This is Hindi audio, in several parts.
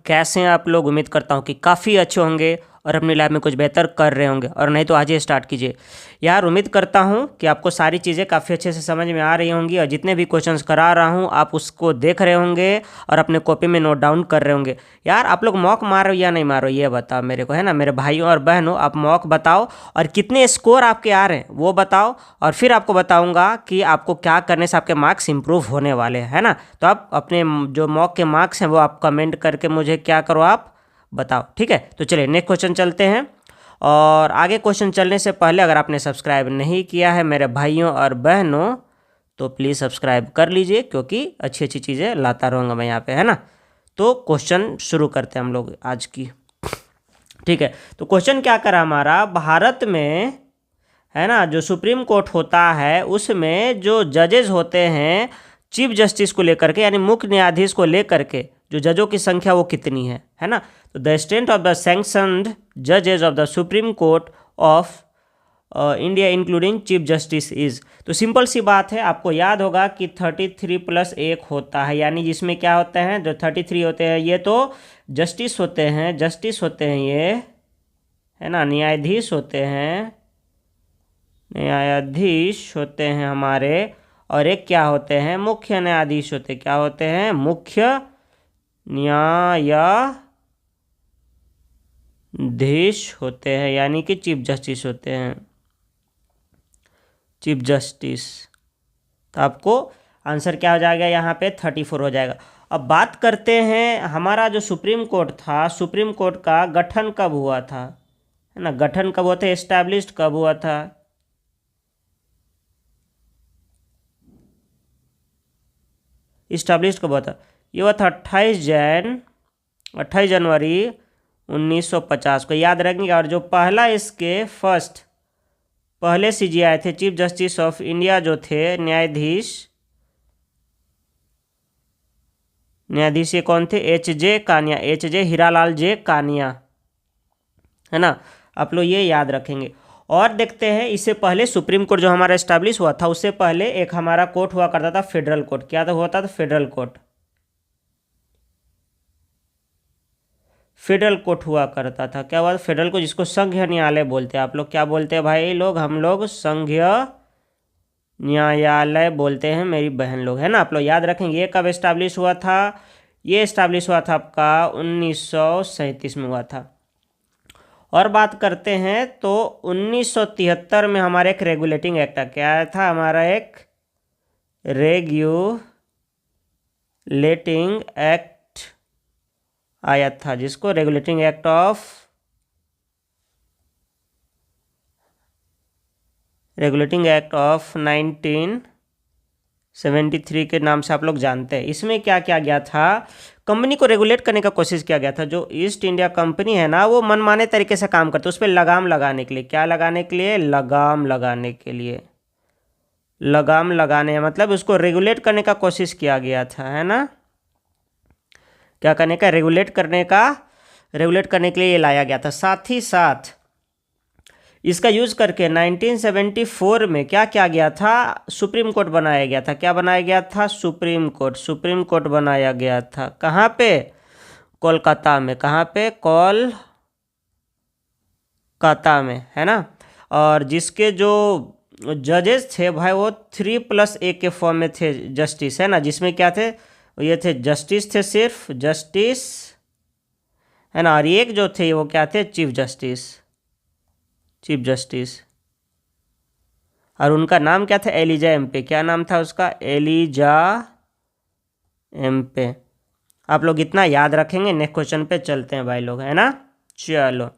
कैसे हैं आप लोग। उम्मीद करता हूँ कि काफ़ी अच्छे होंगे और अपनी लाइफ में कुछ बेहतर कर रहे होंगे, और नहीं तो आज ही स्टार्ट कीजिए यार। उम्मीद करता हूँ कि आपको सारी चीज़ें काफ़ी अच्छे से समझ में आ रही होंगी, और जितने भी क्वेश्चंस करा रहा हूँ आप उसको देख रहे होंगे और अपने कॉपी में नोट डाउन कर रहे होंगे। यार आप लोग मॉक मारो या नहीं मारो ये बताओ मेरे को, है ना। मेरे भाइयों और बहनों, आप मॉक बताओ और कितने स्कोर आपके आ रहे हैं वो बताओ, और फिर आपको बताऊंगा कि आपको क्या करने से आपके मार्क्स इंप्रूव होने वाले हैं, है ना। तो आप अपने जो मॉक के मार्क्स हैं वो आप कमेंट करके मुझे क्या करो, आप बताओ, ठीक है। तो चलिए नेक्स्ट क्वेश्चन चलते हैं। और आगे क्वेश्चन चलने से पहले अगर आपने सब्सक्राइब नहीं किया है मेरे भाइयों और बहनों तो प्लीज़ सब्सक्राइब कर लीजिए, क्योंकि अच्छी अच्छी चीज़ें लाता रहूँगा मैं यहाँ पे, है ना। तो क्वेश्चन शुरू करते हैं हम लोग आज की, ठीक है। तो क्वेश्चन क्या करा हमारा, भारत में, है ना, जो सुप्रीम कोर्ट होता है उसमें जो जजेस होते हैं चीफ जस्टिस को लेकर के, यानी मुख्य न्यायाधीश को लेकर के जो जजों की संख्या वो कितनी है ना। तो the strength of the sanctioned जजेस of the Supreme Court of India including chief justice is. तो सिंपल सी बात है, आपको याद होगा कि 33 + 1 होता है, यानी जिसमें क्या होते हैं, जो 33 होते हैं ये तो जस्टिस होते हैं, ये, है ना, न्यायाधीश होते हैं हमारे, और एक क्या होते हैं, मुख्य न्यायाधीश होते हैं। क्या होते हैं, मुख्य न्यायाधीश होते हैं, यानी कि चीफ जस्टिस होते हैं, चीफ जस्टिस। तो आपको आंसर क्या हो जाएगा यहाँ पे, 34 हो जाएगा। अब बात करते हैं हमारा जो सुप्रीम कोर्ट था, सुप्रीम कोर्ट का गठन कब हुआ था, है ना। गठन कब हुआ था, एस्टैब्लिश्ड कब हुआ था, इस्टेब्लिश कब हुआ था, ये हुआ था 28 जनवरी 1950 को, याद रखेंगे। और जो पहला इसके पहले सीजी आए थे चीफ जस्टिस ऑफ इंडिया जो थे, न्यायाधीश ये कौन थे, एच जे हीरालाल जे कानिया, है ना। आप लोग ये याद रखेंगे। और देखते हैं इससे पहले सुप्रीम कोर्ट जो हमारा एस्टैब्लिश हुआ था उससे पहले एक हमारा कोर्ट हुआ करता था, फेडरल कोर्ट। क्या था, होता था फेडरल कोर्ट हुआ करता था। क्या हुआ, फेडरल कोर्ट, जिसको संघीय न्यायालय बोलते हैं। आप लोग क्या बोलते हैं भाई लोग, हम लोग संघीय न्यायालय बोलते हैं मेरी बहन लोग, है ना। आप लोग याद रखेंगे। ये कब एस्टैब्लिश हुआ था, ये एस्टैब्लिश हुआ था आपका 1937 में हुआ था। और बात करते हैं तो 1973 में हमारा एक रेगुलेटिंग एक्ट क्या था, हमारा एक रेगुलेटिंग एक्ट आया था, जिसको रेगुलेटिंग एक्ट ऑफ 1973 के नाम से आप लोग जानते हैं। इसमें क्या किया गया था, कंपनी को रेगुलेट करने का कोशिश किया गया था। जो ईस्ट इंडिया कंपनी है ना, वो मनमाने तरीके से काम करते, उस पर लगाम लगाने के लिए, क्या लगाने के लिए, लगाम लगाने के लिए, लगाम लगाने मतलब उसको रेगुलेट करने का कोशिश किया गया था, है ना। क्या करने का, रेगुलेट करने के लिए ये लाया गया था। साथ ही साथ इसका यूज करके 1974 में क्या किया गया था, सुप्रीम कोर्ट बनाया गया था। क्या बनाया गया था, सुप्रीम कोर्ट बनाया गया था। कहाँ पे, कोलकाता में। कहाँ पे, कोलकाता में, है ना। और जिसके जो जजेस थे भाई वो 3+1 के फॉर्म में थे, जस्टिस, है ना। जिसमें क्या थे, ये थे जस्टिस, थे सिर्फ जस्टिस, है ना। और एक जो थे वो क्या थे, चीफ जस्टिस। और उनका नाम क्या था, एलिजा एम्पे। क्या नाम था उसका, एलिजा एम्पे। आप लोग इतना याद रखेंगे। नेक्स्ट क्वेश्चन पे चलते हैं भाई लोग, है ना। चलो,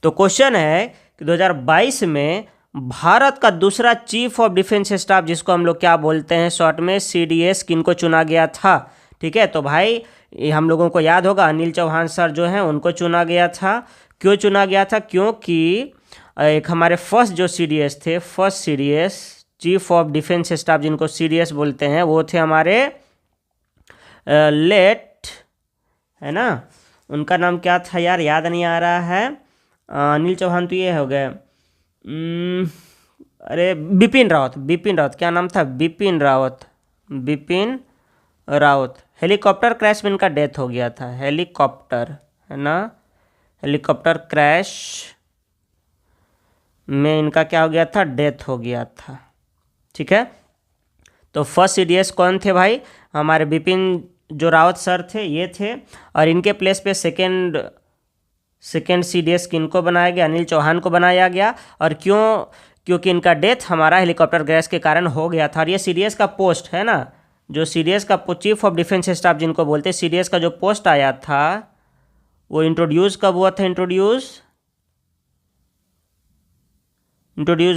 तो क्वेश्चन है कि 2022 में भारत का दूसरा चीफ ऑफ डिफेंस स्टाफ, जिसको हम लोग क्या बोलते हैं शॉर्ट में, CDS, किनको चुना गया था, ठीक है। तो भाई हम लोगों को याद होगा अनिल चौहान सर जो हैं उनको चुना गया था। क्यों चुना गया था, क्योंकि एक हमारे फर्स्ट जो CDS थे, चीफ ऑफ डिफेंस स्टाफ जिनको CDS बोलते हैं, वो थे हमारे लेट, है ना। उनका नाम क्या था यार, याद नहीं आ रहा है। अनिल चौहान तो ये हो गए, अरे बिपिन रावत। क्या नाम था, बिपिन रावत, हेलीकॉप्टर क्रैश में इनका डेथ हो गया था, हेलीकॉप्टर है ना, हेलीकॉप्टर क्रैश में इनका क्या हो गया था, डेथ हो गया था। ठीक है, तो फर्स्ट सीडीएस कौन थे भाई, हमारे बिपिन जो रावत सर थे ये थे, और इनके प्लेस पे सेकेंड सीडीएस किनको बनाया गया, अनिल चौहान को बनाया गया। और क्योंकि इनका डेथ हमारा हेलीकॉप्टर क्रैश के कारण हो गया था। और ये सीडीएस का पोस्ट है ना, जो सीडीएस का चीफ ऑफ डिफेंस स्टाफ जिनको बोलते हैं, सीडीएस का जो पोस्ट आया था वो इंट्रोड्यूस कब हुआ था, इंट्रोड्यूस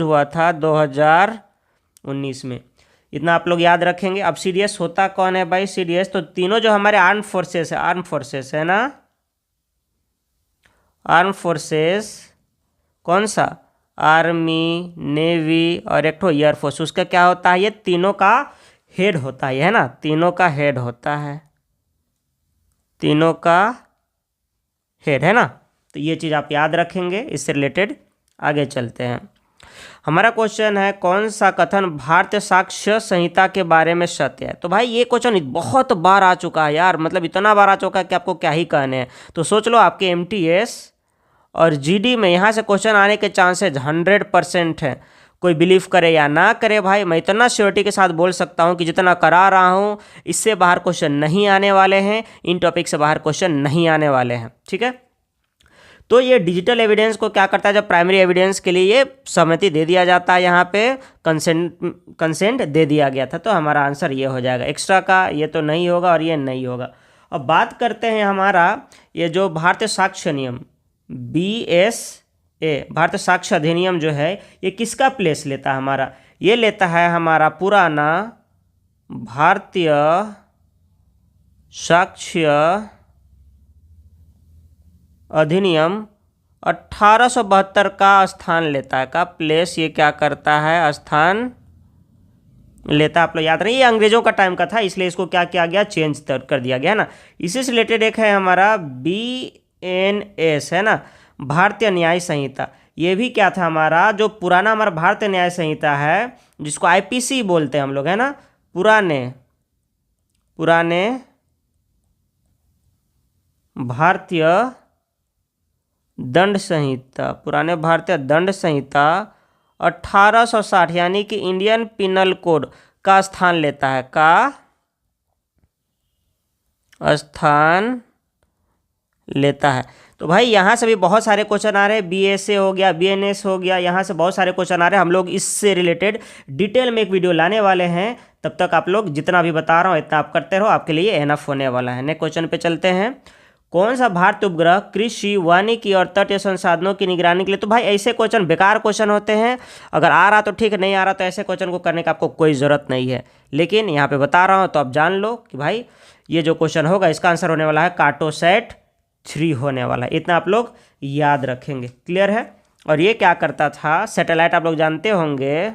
हुआ था 2019 में। इतना आप लोग याद रखेंगे। अब सीडीएस होता कौन है भाई, सीडीएस तो तीनों जो हमारे आर्म फोर्सेस है ना, आर्म फोर्सेस कौन सा, आर्मी, नेवी और एक तो एयरफोर्स, उसका क्या होता है, ये तीनों का हेड होता है ना, तीनों का हेड होता है, तीनों का हेड है ना। तो ये चीज़ आप याद रखेंगे। इससे रिलेटेड आगे चलते हैं। हमारा क्वेश्चन है कौन सा कथन भारतीय साक्ष्य संहिता के बारे में सत्य है। तो भाई ये क्वेश्चन बहुत बार आ चुका है यार, मतलब इतना बार आ चुका है कि आपको क्या ही कहने हैं। तो सोच लो आपके एमटीएस और जीडी में यहाँ से क्वेश्चन आने के चांसेज 100% है। कोई बिलीव करे या ना करे भाई, मैं इतना श्योरिटी के साथ बोल सकता हूँ कि जितना करा रहा हूँ इससे बाहर क्वेश्चन नहीं आने वाले हैं, इन टॉपिक से बाहर क्वेश्चन नहीं आने वाले हैं। ठीक है, तो ये डिजिटल एविडेंस को क्या करता है, जब प्राइमरी एविडेंस के लिए ये सहमति दे दिया जाता है, यहाँ पे कंसेंट दे दिया गया था, तो हमारा आंसर ये हो जाएगा। एक्स्ट्रा का ये तो नहीं होगा और ये नहीं होगा। अब बात करते हैं हमारा ये जो भारतीय साक्ष्य नियम BSA, भारतीय साक्ष्य अधिनियम जो है ये किसका प्लेस लेता है हमारा, ये लेता है हमारा पुराना भारतीय साक्ष्य अधिनियम 1872 का स्थान लेता है, का प्लेस ये क्या करता है, स्थान लेता है। आप लोग याद रहे, ये अंग्रेजों का टाइम का था, इसलिए इसको क्या किया गया, चेंज कर दिया गया ना। इसी से रिलेटेड एक है हमारा BNS है ना, भारतीय न्याय संहिता। ये भी क्या था हमारा, जो पुराना हमारा भारतीय न्याय संहिता है जिसको IPC बोलते हैं हम लोग है ना, पुराने भारतीय दंड संहिता, पुराने भारतीय दंड संहिता 1860 यानी कि इंडियन पिनल कोड का स्थान लेता है, का स्थान लेता है। तो भाई यहाँ से भी बहुत सारे क्वेश्चन आ रहे हैं, BSA हो गया, BNS हो गया, यहाँ से बहुत सारे क्वेश्चन आ रहे हैं। हम लोग इससे रिलेटेड डिटेल में एक वीडियो लाने वाले हैं। तब तक आप लोग जितना भी बता रहा हूँ इतना आप करते रहो, आपके लिए एनफ होने वाला है। नेक्स्ट क्वेश्चन पे चलते हैं। कौन सा भारतीय उपग्रह कृषि, वानिकी और तटीय संसाधनों की निगरानी के लिए, तो भाई ऐसे क्वेश्चन बेकार क्वेश्चन होते हैं। अगर आ रहा तो ठीक, नहीं आ रहा तो ऐसे क्वेश्चन को करने का आपको कोई ज़रूरत नहीं है। लेकिन यहाँ पे बता रहा हूँ तो आप जान लो कि भाई ये जो क्वेश्चन होगा इसका आंसर होने वाला है कार्टोसैट 3 होने वाला है। इतना आप लोग याद रखेंगे, क्लियर है। और ये क्या करता था, सैटेलाइट आप लोग जानते होंगे,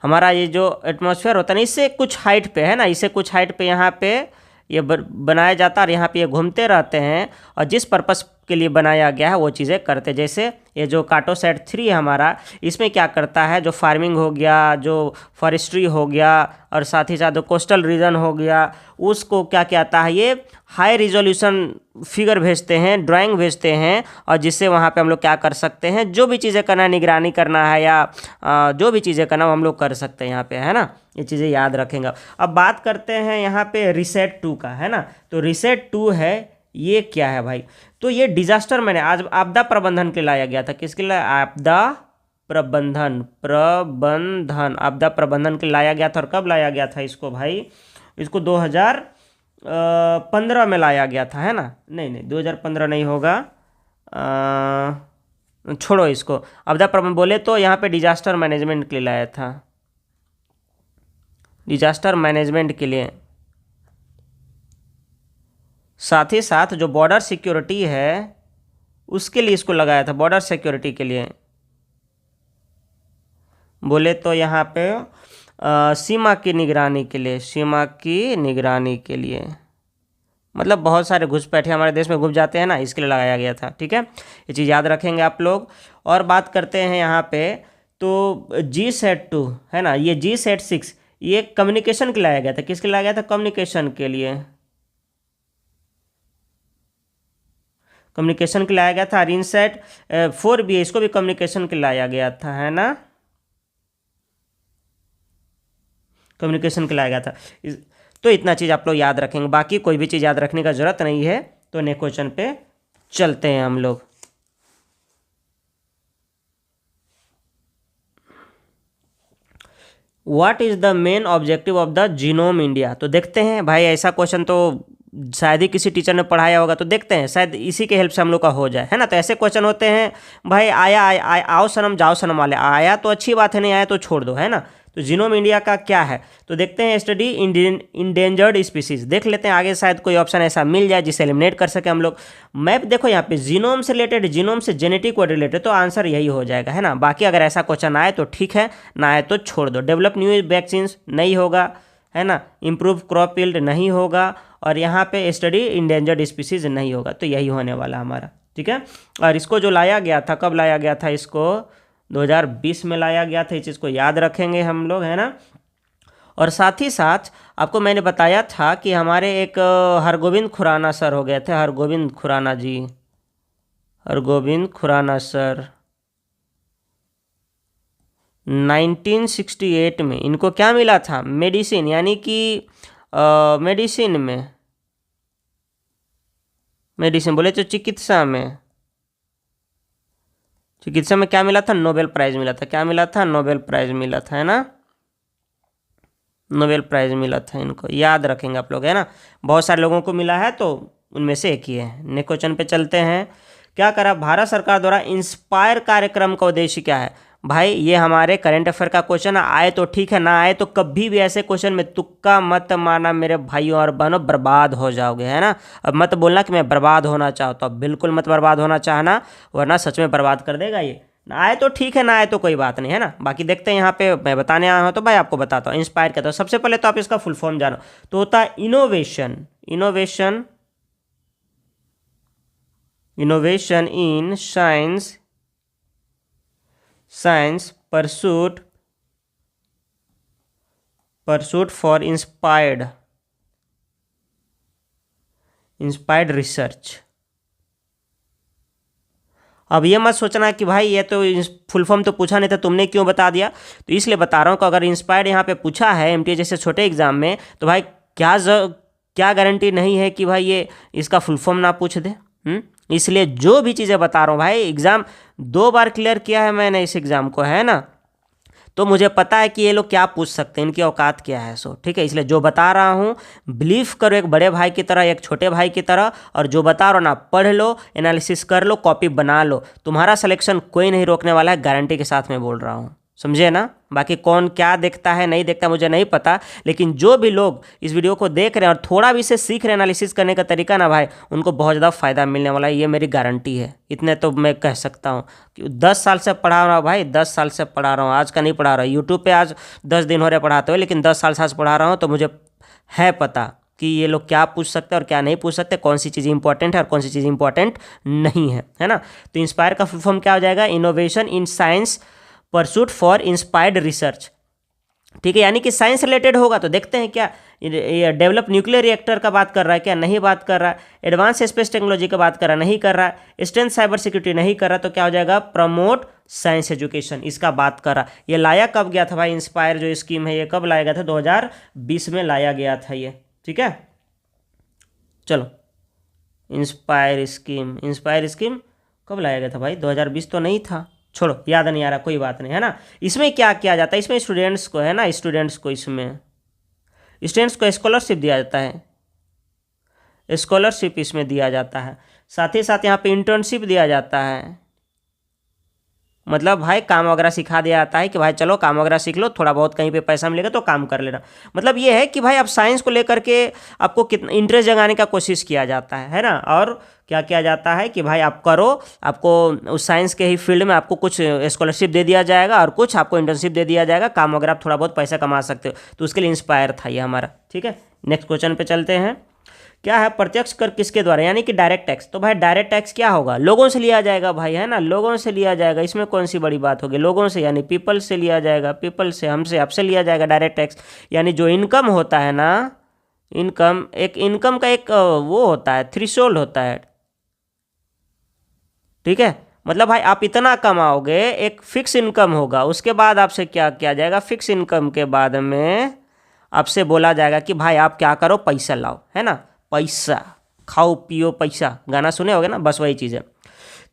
हमारा ये जो एटमॉस्फेयर होता है ना, इससे कुछ हाइट पे है ना, इससे कुछ हाइट पे यहाँ पे ये बनाया जाता है और यहाँ पे ये घूमते रहते हैं और जिस पर्पस के लिए बनाया गया है वो चीज़ें करते। जैसे ये जो कार्टोसैट 3 है हमारा, इसमें क्या करता है, जो फार्मिंग हो गया, जो फॉरेस्ट्री हो गया और साथ ही साथ जो कोस्टल रीजन हो गया, उसको क्या कहता है, ये हाई रिजोल्यूशन फिगर भेजते हैं, ड्राइंग भेजते हैं, और जिससे वहाँ पे हम लोग क्या कर सकते हैं, जो भी चीज़ें करना है, निगरानी करना है या जो भी चीज़ें करना हम लोग कर सकते हैं यहाँ पे, है ना। ये चीज़ें याद रखेंगे। अब बात करते हैं यहाँ पे रिसेट 2 का, है ना। तो रिसेट 2 है, ये क्या है भाई, तो ये डिजास्टर मैंने आज आपदा प्रबंधन के लिए लाया गया था। किसके लिए, आपदा प्रबंधन आपदा प्रबंधन के लिए लाया गया था। और कब लाया गया था इसको भाई, इसको 2015 में लाया गया था, है ना। नहीं 2015 नहीं होगा, छोड़ो इसको। आपदा प्रबंधन बोले तो यहाँ पे डिजास्टर मैनेजमेंट के लिए लाया था, डिजास्टर मैनेजमेंट के लिए। साथ ही साथ जो बॉर्डर सिक्योरिटी है उसके लिए इसको लगाया था, बॉर्डर सिक्योरिटी के लिए बोले तो यहाँ पे सीमा की निगरानी के लिए, सीमा की निगरानी के लिए, मतलब बहुत सारे घुसपैठे हमारे देश में घुस जाते हैं ना, इसके लिए लगाया गया था। ठीक है, ये चीज़ याद रखेंगे आप लोग। और बात करते हैं यहाँ पे, तो GSAT 2 है ना, ये GSAT 6 ये कम्युनिकेशन के लिए लाया गया था। किसके लिए लाया गया था? कम्युनिकेशन के लिए। कम्युनिकेशन के लिए लाया गया था। रिनसेट 4 भी इसको भी कम्युनिकेशन के लिए लाया गया था, है ना, कम्युनिकेशन के लिए लाया गया था। तो इतना चीज़ आप लोग याद रखेंगे, बाकी कोई भी चीज़ याद रखने का जरूरत नहीं है। तो नेक्स्ट क्वेश्चन पे चलते हैं हम लोग। What is the main objective of the genome India? तो देखते हैं भाई, ऐसा क्वेश्चन तो शायद ही किसी टीचर ने पढ़ाया होगा, तो देखते हैं शायद इसी के हेल्प से हम लोग का हो जाए, है ना। तो ऐसे क्वेश्चन होते हैं भाई, आओ सनम जाओ सनम वाले। आया तो अच्छी बात है, नहीं आया तो छोड़ दो, है ना। तो जीनोम इंडिया का क्या है? तो देखते हैं, स्टडी इंडेंजर्ड स्पीसीज। देख लेते हैं आगे, शायद कोई ऑप्शन ऐसा मिल जाए जिसे एलिमिनेट कर सके हम लोग। मैप देखो यहाँ पे जीनोम से रिलेटेड, जीनोम से जेनेटिक को रिलेटेड, तो आंसर यही हो जाएगा, है ना। बाकी अगर ऐसा क्वेश्चन आए तो ठीक है, ना आए तो छोड़ दो। डेवलप न्यू वैक्सीन नहीं होगा, है ना। इम्प्रूव क्रॉप यील्ड नहीं होगा, और यहाँ पे स्टडी इंडेंजर्ड स्पीसीज नहीं होगा। तो यही होने वाला हमारा, ठीक है। और इसको जो लाया गया था, कब लाया गया था इसको? 2020 में लाया गया था। इस चीज़ को याद रखेंगे हम लोग, है ना। और साथ ही साथ आपको मैंने बताया था कि हमारे एक हरगोविंद खुराना सर हो गए थे, हरगोविंद खुराना जी, हरगोविंद खुराना सर 1968 में इनको क्या मिला था? मेडिसिन, यानी कि मेडिसिन में, मेडिसिन बोले तो चिकित्सा में, चिकित्सा में क्या मिला था? नोबेल प्राइज मिला था। क्या मिला था? नोबेल प्राइज मिला था, है ना, नोबेल प्राइज मिला था। इनको याद रखेंगे आप लोग, है ना। बहुत सारे लोगों को मिला है, तो उनमें से एक ही है। नेक्स्ट क्वेश्चन पे चलते हैं। क्या करा भारत सरकार द्वारा इंस्पायर कार्यक्रम का उद्देश्य क्या है? भाई ये हमारे करंट अफेयर का क्वेश्चन आए तो ठीक है, ना आए तो कभी भी ऐसे क्वेश्चन में तुक्का मत मारना मेरे भाइयों और बहनों, बर्बाद हो जाओगे, है ना। अब मत बोलना कि मैं बर्बाद होना चाहता हूँ, बिल्कुल मत बर्बाद होना चाहना, वरना सच में बर्बाद कर देगा ये। ना आए तो ठीक है, ना आए तो कोई बात नहीं, है ना। बाकी देखते हैं, यहाँ पे मैं बताने आया हूँ तो भाई आपको बताता हूँ इंस्पायर क्या था। सबसे पहले तो आप इसका फुल फॉर्म जानो, तो होता है innovation, innovation, innovation in science, science pursuit, pursuit for inspired, inspired research. अब ये मत सोचना कि भाई ये तो फुल फॉर्म तो पूछा नहीं था, तुमने क्यों बता दिया। तो इसलिए बता रहा हूँ कि अगर इंस्पायर्ड यहाँ पे पूछा है एमटीए जैसे छोटे एग्जाम में, तो भाई क्या गारंटी नहीं है कि भाई ये इसका फुल फॉर्म ना पूछ दे। इसलिए जो भी चीज़ें बता रहा हूँ भाई, एग्ज़ाम 2 बार क्लियर किया है मैंने इस एग्ज़ाम को, है ना, तो मुझे पता है कि ये लोग क्या पूछ सकते हैं, इनकी औकात क्या है। सो ठीक है, इसलिए जो बता रहा हूँ बिलीव करो एक बड़े भाई की तरह, एक छोटे भाई की तरह, और जो बता रहा हूँ ना पढ़ लो, एनालिसिस कर लो, कॉपी बना लो, तुम्हारा सिलेक्शन कोई नहीं रोकने वाला है, गारंटी के साथ मैं बोल रहा हूँ, समझे ना। बाकी कौन क्या देखता है नहीं देखता मुझे नहीं पता, लेकिन जो भी लोग इस वीडियो को देख रहे हैं और थोड़ा भी इसे सीख रहे हैं एनालिसिस करने का तरीका ना भाई, उनको बहुत ज़्यादा फ़ायदा मिलने वाला है, ये मेरी गारंटी है। इतने तो मैं कह सकता हूँ कि 10 साल से पढ़ा रहा हूँ भाई, 10 साल से पढ़ा रहा हूँ, आज का नहीं पढ़ा रहा हूँ। यूट्यूब पर आज 10 दिन हो रहे पढ़ाते हुए, लेकिन 10 साल से आज पढ़ा रहा हूँ, तो मुझे है पता कि ये लोग क्या पूछ सकते हैं और क्या नहीं पूछ सकते, कौन सी चीज़ इंपॉर्टेंट है और कौन सी चीज़ इंपॉर्टेंट नहीं है, है ना। तो इंस्पायर का फुल फॉर्म क्या हो जाएगा? Innovation in science pursuit for inspired research, ठीक है, यानी कि साइंस रिलेटेड होगा। तो देखते हैं क्या डेवलप न्यूक्लियर रिएक्टर का बात कर रहा है क्या? नहीं बात कर रहा है। एडवांस स्पेस टेक्नोलॉजी का बात कर रहा है? नहीं कर रहा है। स्ट्रेंथ साइबर सिक्योरिटी नहीं कर रहा, तो क्या हो जाएगा? प्रमोट साइंस एजुकेशन, इसका बात कर रहा। ये लाया कब गया था भाई? इंस्पायर जो स्कीम है ये कब लाया गया था? 2020 में लाया गया था ये, ठीक है। चलो इंस्पायर स्कीम, इंस्पायर स्कीम कब लाया गया था भाई? 2020 तो नहीं था, छोड़ो याद नहीं आ रहा, कोई बात नहीं, है ना। इसमें क्या किया जाता है? इसमें स्टूडेंट्स को, है ना, स्टूडेंट्स को, इसमें स्टूडेंट्स को स्कॉलरशिप दिया जाता है, स्कॉलरशिप इसमें दिया जाता है। साथ ही साथ यहाँ पे इंटर्नशिप दिया जाता है, मतलब भाई काम वगैरह सिखा दिया जाता है कि भाई चलो काम वगैरह सीख लो, थोड़ा बहुत कहीं पे पैसा मिलेगा तो काम कर लेना। मतलब ये है कि भाई आप साइंस को लेकर के आपको कितना इंटरेस्ट जगाने का कोशिश किया जाता है ना। और क्या किया जाता है कि भाई आप करो, आपको उस साइंस के ही फील्ड में आपको कुछ स्कॉलरशिप दे दिया जाएगा और कुछ आपको इंटर्नशिप दे दिया जाएगा, काम वगैरह आप थोड़ा बहुत पैसा कमा सकते हो। तो उसके लिए इंस्पायर था ये हमारा, ठीक है। नेक्स्ट क्वेश्चन पे चलते हैं। क्या है, प्रत्यक्ष कर किसके द्वारा, यानी कि डायरेक्ट टैक्स। तो भाई डायरेक्ट टैक्स क्या होगा, लोगों से लिया जाएगा भाई, है ना, लोगों से लिया जाएगा, इसमें कौन सी बड़ी बात होगी, लोगों से यानी पीपल से लिया जाएगा, पीपल से, हमसे, आपसे लिया जाएगा डायरेक्ट टैक्स। यानी जो इनकम होता है ना, इनकम, एक इनकम का एक वो होता है, थ्रेशोल्ड होता है, ठीक है। मतलब भाई आप इतना कमाओगे, एक फिक्स इनकम होगा, उसके बाद आपसे क्या किया जाएगा, फिक्स इनकम के बाद में आपसे बोला जाएगा कि भाई आप क्या करो, पैसा लाओ, है ना, पैसा खाओ पियो पैसा, गाना सुने होगे ना, बस वही चीज़ है।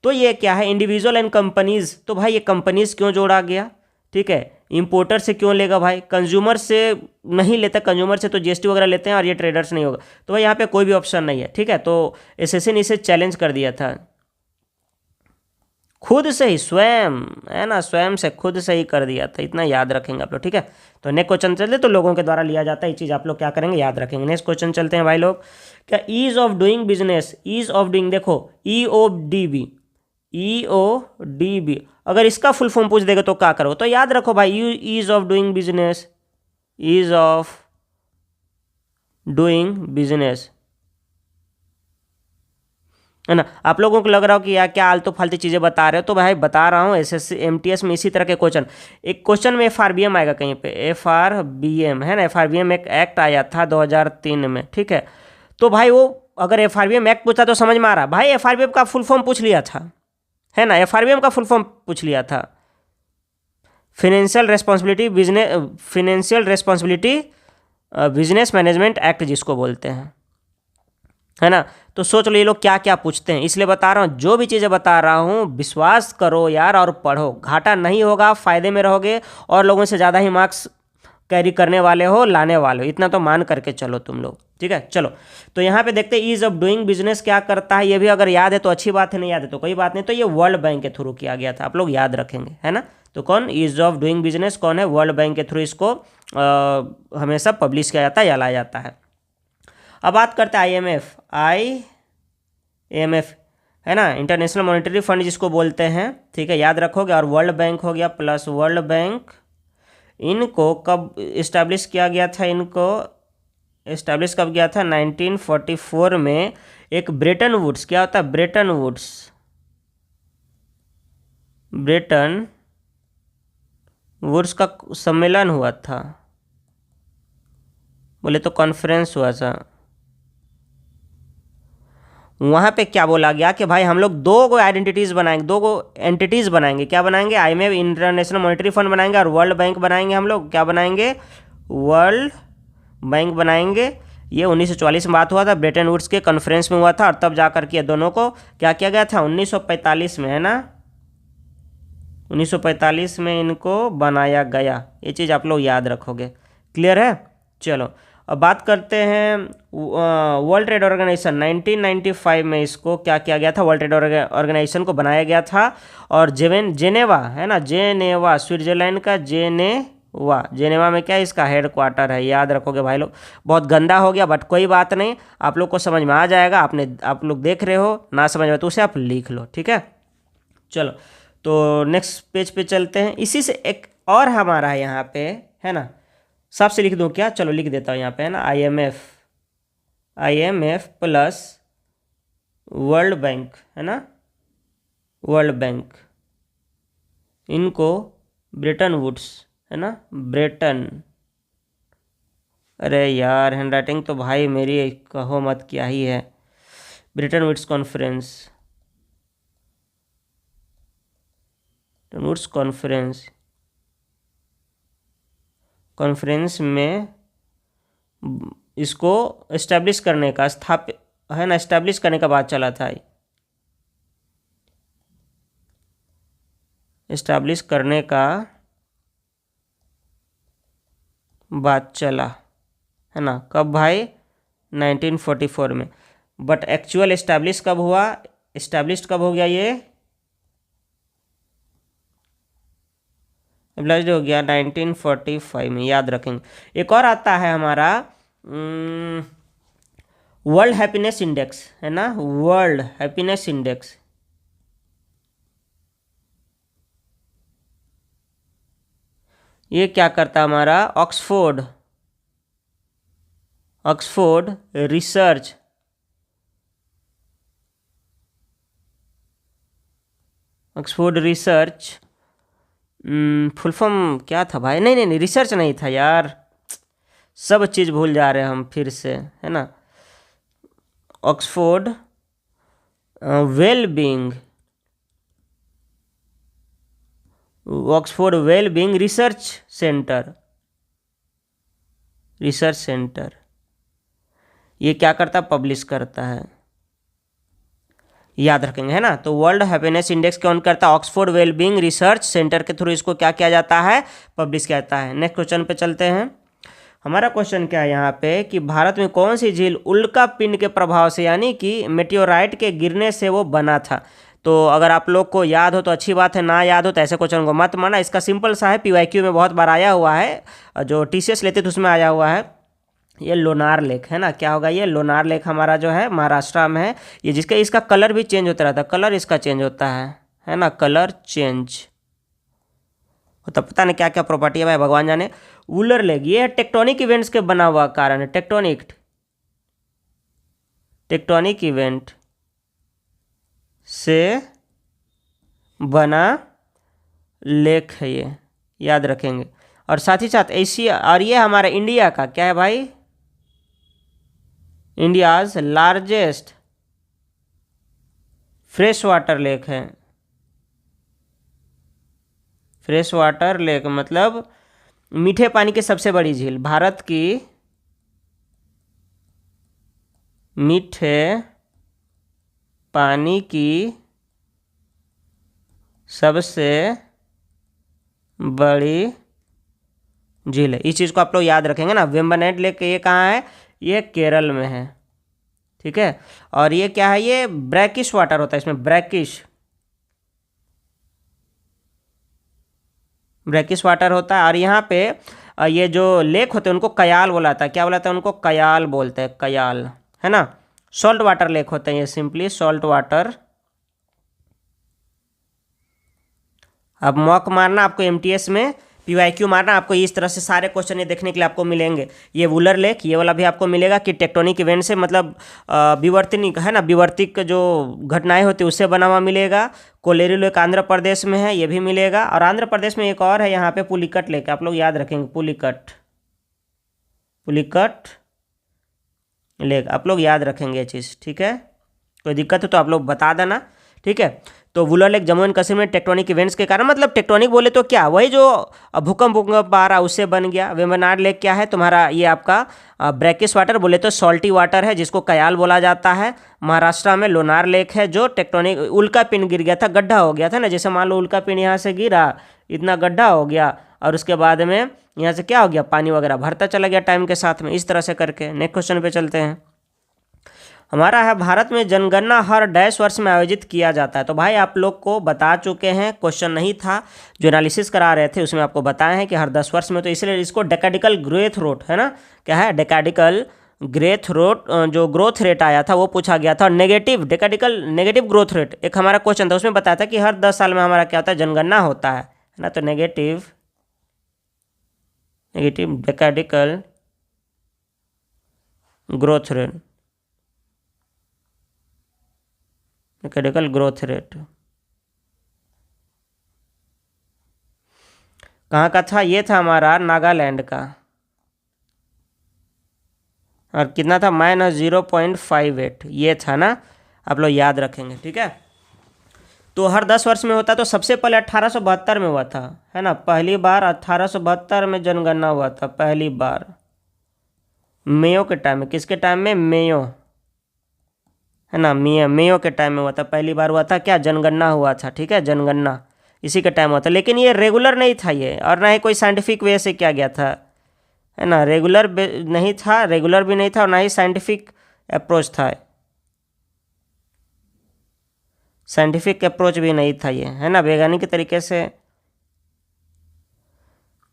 तो ये क्या है, इंडिविजुअल एंड कंपनीज। तो भाई ये कंपनीज क्यों जोड़ा गया, ठीक है। इंपोर्टर से क्यों लेगा भाई, कंज्यूमर से नहीं लेता, कंज्यूमर से तो जीएसटी वगैरह लेते हैं, और ये ट्रेडर्स नहीं होगा। तो भाई यहाँ पे कोई भी ऑप्शन नहीं है, ठीक है। तो एसएससी ने इसे चैलेंज कर दिया था, खुद से ही, स्वयं, है ना, स्वयं से खुद से ही कर दिया था, इतना याद रखेंगे आप लोग, ठीक है। तो नेक्स्ट क्वेश्चन चलते, तो लोगों के द्वारा लिया जाता है, ये चीज़ आप लोग क्या करेंगे, याद रखेंगे। नेक्स्ट क्वेश्चन चलते हैं भाई लोग, क्या ease of doing business, ease of doing, देखो EODB, EODB, अगर इसका फुल फॉर्म पूछ देगा तो क्या करो, तो याद रखो भाई, ease of doing business, ease of doing business, है ना। आप लोगों को लग रहा हो कि यार क्या आलतू फालतू चीज़ें बता रहे हो, तो भाई बता रहा हूँ, एसएससी MTS में इसी तरह के क्वेश्चन, एक क्वेश्चन में FRBM आएगा कहीं पे, FRBM, है ना, FRBM एक एक्ट आया था 2003 में, ठीक है। तो भाई वो अगर FRBM एक्ट पूछा तो समझ में आ रहा, भाई FRBM का फुल फॉर्म पूछ लिया था, है ना, FRBM का फुल फॉर्म पूछ लिया था, financial responsibility business management act जिसको बोलते हैं, है ना। तो सोच लो ये लोग क्या क्या पूछते हैं, इसलिए बता रहा हूँ, जो भी चीज़ें बता रहा हूँ विश्वास करो यार और पढ़ो, घाटा नहीं होगा, फायदे में रहोगे, और लोगों से ज़्यादा ही मार्क्स कैरी करने वाले हो, लाने वाले हो, इतना तो मान करके चलो तुम लोग, ठीक है। चलो तो यहाँ पे देखते हैं ईज ऑफ डूइंग बिजनेस क्या करता है, ये भी अगर याद है तो अच्छी बात है, नहीं याद है तो कोई बात नहीं। तो ये वर्ल्ड बैंक के थ्रू किया गया था, आप लोग याद रखेंगे, है ना। तो कौन, ईज ऑफ डूइंग बिजनेस कौन है, वर्ल्ड बैंक के थ्रू इसको हमेशा पब्लिश किया जाता है या लाया जाता है। अब बात करते हैं IMF, है ना, इंटरनेशनल मॉनेटरी फंड जिसको बोलते हैं, ठीक है, याद रखोगे। और वर्ल्ड बैंक हो गया, प्लस वर्ल्ड बैंक, इनको कब इस्टेब्लिश किया गया था, इनको इस्टेब्लिश कब किया था, 1944 में। एक ब्रेटन वुड्स, क्या होता है, ब्रेटन वुड्स का सम्मेलन हुआ था, बोले तो कॉन्फ्रेंस हुआ था। वहाँ पे क्या बोला गया कि भाई हम लोग दो गो आइडेंटिटीज़ बनाएंगे, दो गो एंटिटीज़ बनाएंगे, क्या बनाएंगे, IMF इंटरनेशनल मॉनेटरी फंड बनाएंगे, और वर्ल्ड बैंक बनाएंगे, हम लोग क्या बनाएंगे, वर्ल्ड बैंक बनाएंगे। ये 1944 में बात हुआ था, ब्रेटन वुड्स के कॉन्फ्रेंस में हुआ था, और तब जाकर के दोनों को क्या किया गया था, 1945 में, है ना, 1945 में इनको बनाया गया। ये चीज़ आप लोग याद रखोगे, क्लियर है। चलो अब बात करते हैं वर्ल्ड ट्रेड ऑर्गेनाइजेशन, 1995 में इसको क्या किया गया था, वर्ल्ड ट्रेड ऑर्गेनाइजेशन को बनाया गया था। और जेनेवा, है ना, जेनेवा, स्विट्जरलैंड का जेनेवा में क्या है, इसका हेड क्वार्टर है, याद रखोगे भाई लोग। बहुत गंदा हो गया बट कोई बात नहीं, आप लोग को समझ में आ जाएगा, आप लोग देख रहे हो, ना समझ में तो उसे आप लिख लो, ठीक है। चलो तो नेक्स्ट पेज पे चलते हैं, इसी से एक और हमारा है यहाँ पे, है ना, साफ से लिख दूँ क्या, चलो लिख देता हूँ यहाँ पे, है ना, IMF प्लस वर्ल्ड बैंक, है ना, वर्ल्ड बैंक, इनको ब्रेटन वुड्स, है ना, अरे यार हैंडराइटिंग तो भाई मेरी कहो मत, क्या ही है, ब्रेटन वुड्स कॉन्फ्रेंस में इसको इस्टेब्लिश करने का, स्थापित, है ना, इस्टेब्लिश करने का बात चला था, इस्टेब्लिश करने का बात चला, है ना, कब भाई, 1944 में। बट एक्चुअल इस्टेब्लिश कब हुआ, इस्टेब्लिश कब हो गया, ये एब्लाइज हो गया 1945 में, याद रखेंगे। एक और आता है हमारा वर्ल्ड हैप्पीनेस इंडेक्स, है ना, वर्ल्ड हैप्पीनेस इंडेक्स, ये क्या करता है हमारा, Oxford research Oxford research, full form क्या था भाई? नहीं नहीं नहीं, रिसर्च नहीं था यार, सब चीज़ भूल जा रहे हैं हम फिर से, है ना। Oxford well being, Oxford well being research centre, research centre ये क्या करता है? पब्लिश करता है, याद रखेंगे, है ना। तो वर्ल्ड हैप्पीनेस इंडेक्स कौन करता है? ऑक्सफोर्ड वेलबींग रिसर्च सेंटर के थ्रू इसको क्या किया जाता है? पब्लिश किया जाता है। नेक्स्ट क्वेश्चन पे चलते हैं। हमारा क्वेश्चन क्या है यहाँ पे कि भारत में कौन सी झील उल्का पिंड के प्रभाव से यानी कि मेटियोराइट के गिरने से वो बना था? तो अगर आप लोग को याद हो तो अच्छी बात है, ना याद हो तो ऐसे क्वेश्चन को मत माना। इसका सिंपल सा है, पीवाईक्यू में बहुत बार आया हुआ है, जो टीसीएस लेते थे उसमें आया हुआ है। ये लोनार लेक है ना, क्या होगा? ये लोनार लेक हमारा जो है महाराष्ट्र में है। ये जिसका इसका कलर भी चेंज होता रहता है, कलर इसका चेंज होता है ना, कलर चेंज होता, पता नहीं क्या क्या प्रॉपर्टी है भाई, भगवान जाने। वुलर लेक ये है टेक्टोनिक इवेंट्स के बना हुआ कारण है, टेक्टोनिक इवेंट से बना लेक है ये, याद रखेंगे। और साथ ही साथ एशिया, और ये हमारे इंडिया का क्या है भाई? India's largest fresh water lake है। फ्रेश वाटर लेक मतलब मीठे पानी की सबसे बड़ी झील, भारत की मीठे पानी की सबसे बड़ी झील है। इस चीज़ को आप लोग याद रखेंगे ना। वेम्बनाड लेक ये कहाँ है? ये केरल में है, ठीक है। और ये क्या है? ये ब्रैकिश वाटर होता है, इसमें ब्रैकिश वाटर होता है। और यहाँ पे ये जो लेक होते हैं उनको कयाल बोला था, क्या बोला था उनको? कयाल बोलते हैं, कयाल, है ना। सॉल्ट वाटर लेक होते हैं ये, सिंपली सॉल्ट वाटर। अब मॉक मारना आपको एमटीएस में, पीवाईक्यू मारना आपको, इस तरह से सारे क्वेश्चन ये देखने के लिए आपको मिलेंगे। ये वुलर लेक ये वाला भी आपको मिलेगा कि टेक्टोनिक इवेंट से, मतलब विवर्तनिक है ना, विवर्तिक जो घटनाएं होती है उससे बना हुआ मिलेगा। कोलेरू लेक आंध्र प्रदेश में है, ये भी मिलेगा। और आंध्र प्रदेश में एक और है यहाँ पे, पुलिकट लेक, आप लोग याद रखेंगे, पुलिकट लेक आप लोग याद रखेंगे ये चीज़, ठीक है। कोई दिक्कत हो तो आप लोग बता देना, ठीक है। तो वुलर लेक जम्मू एंड कश्मीर में टेक्टोनिक इवेंट्स के कारण, मतलब टेक्टोनिक बोले तो क्या, वही जो भूकंप आ रहा उससे बन गया। वेम्बनाड लेक क्या है तुम्हारा? ये आपका ब्रैकिश वाटर बोले तो सॉल्टी वाटर है, जिसको कयाल बोला जाता है। महाराष्ट्र में लोनार लेक है, जो टेक्टोनिक उल्का पिंड गिर गया था, गड्ढा हो गया था ना, जैसे मान लो उल्का पिंड यहाँ से गिरा, इतना गड्ढा हो गया, और उसके बाद में यहाँ से क्या हो गया? पानी वगैरह भरता चला गया टाइम के साथ में, इस तरह से करके। नेक्स्ट क्वेश्चन पे चलते हैं। हमारा है, भारत में जनगणना हर डैश वर्ष में आयोजित किया जाता है। तो भाई आप लोग को बता चुके हैं, क्वेश्चन नहीं था, जो एनालिसिस करा रहे थे उसमें आपको बताए हैं कि हर 10 वर्ष में, तो इसलिए इसको डेकाडिकल ग्रोथ रेट, है ना, क्या है? डेकाडिकल ग्रोथ रेट, जो ग्रोथ रेट आया था वो पूछा गया था। और डेकाडिकल नेगेटिव ग्रोथ रेट एक हमारा क्वेश्चन था, उसमें बताया था कि हर 10 साल में हमारा क्या होता है? जनगणना होता है ना। तो negative decadal growth rate, decadal growth rate कहाँ का था? ये था हमारा नागालैंड का, और कितना था? -0.58 ये था ना, आप लोग याद रखेंगे, ठीक है। तो हर 10 वर्ष में होता, तो सबसे पहले 1872 में हुआ था, है ना, पहली बार 1872 में जनगणना हुआ था, पहली बार मेयो के टाइम में। किसके टाइम में? मेयो, है ना, मेयो के टाइम में हुआ था, पहली बार हुआ था क्या? जनगणना हुआ था, ठीक है, जनगणना इसी के टाइम हुआ था। लेकिन ये रेगुलर नहीं था ये, और ना ही कोई साइंटिफिक वे से किया गया था, है ना, नहीं था, रेगुलर भी नहीं था, और ना ही साइंटिफिक अप्रोच था, साइंटिफिक अप्रोच भी नहीं था ये, है ना, वैज्ञानिक तरीके से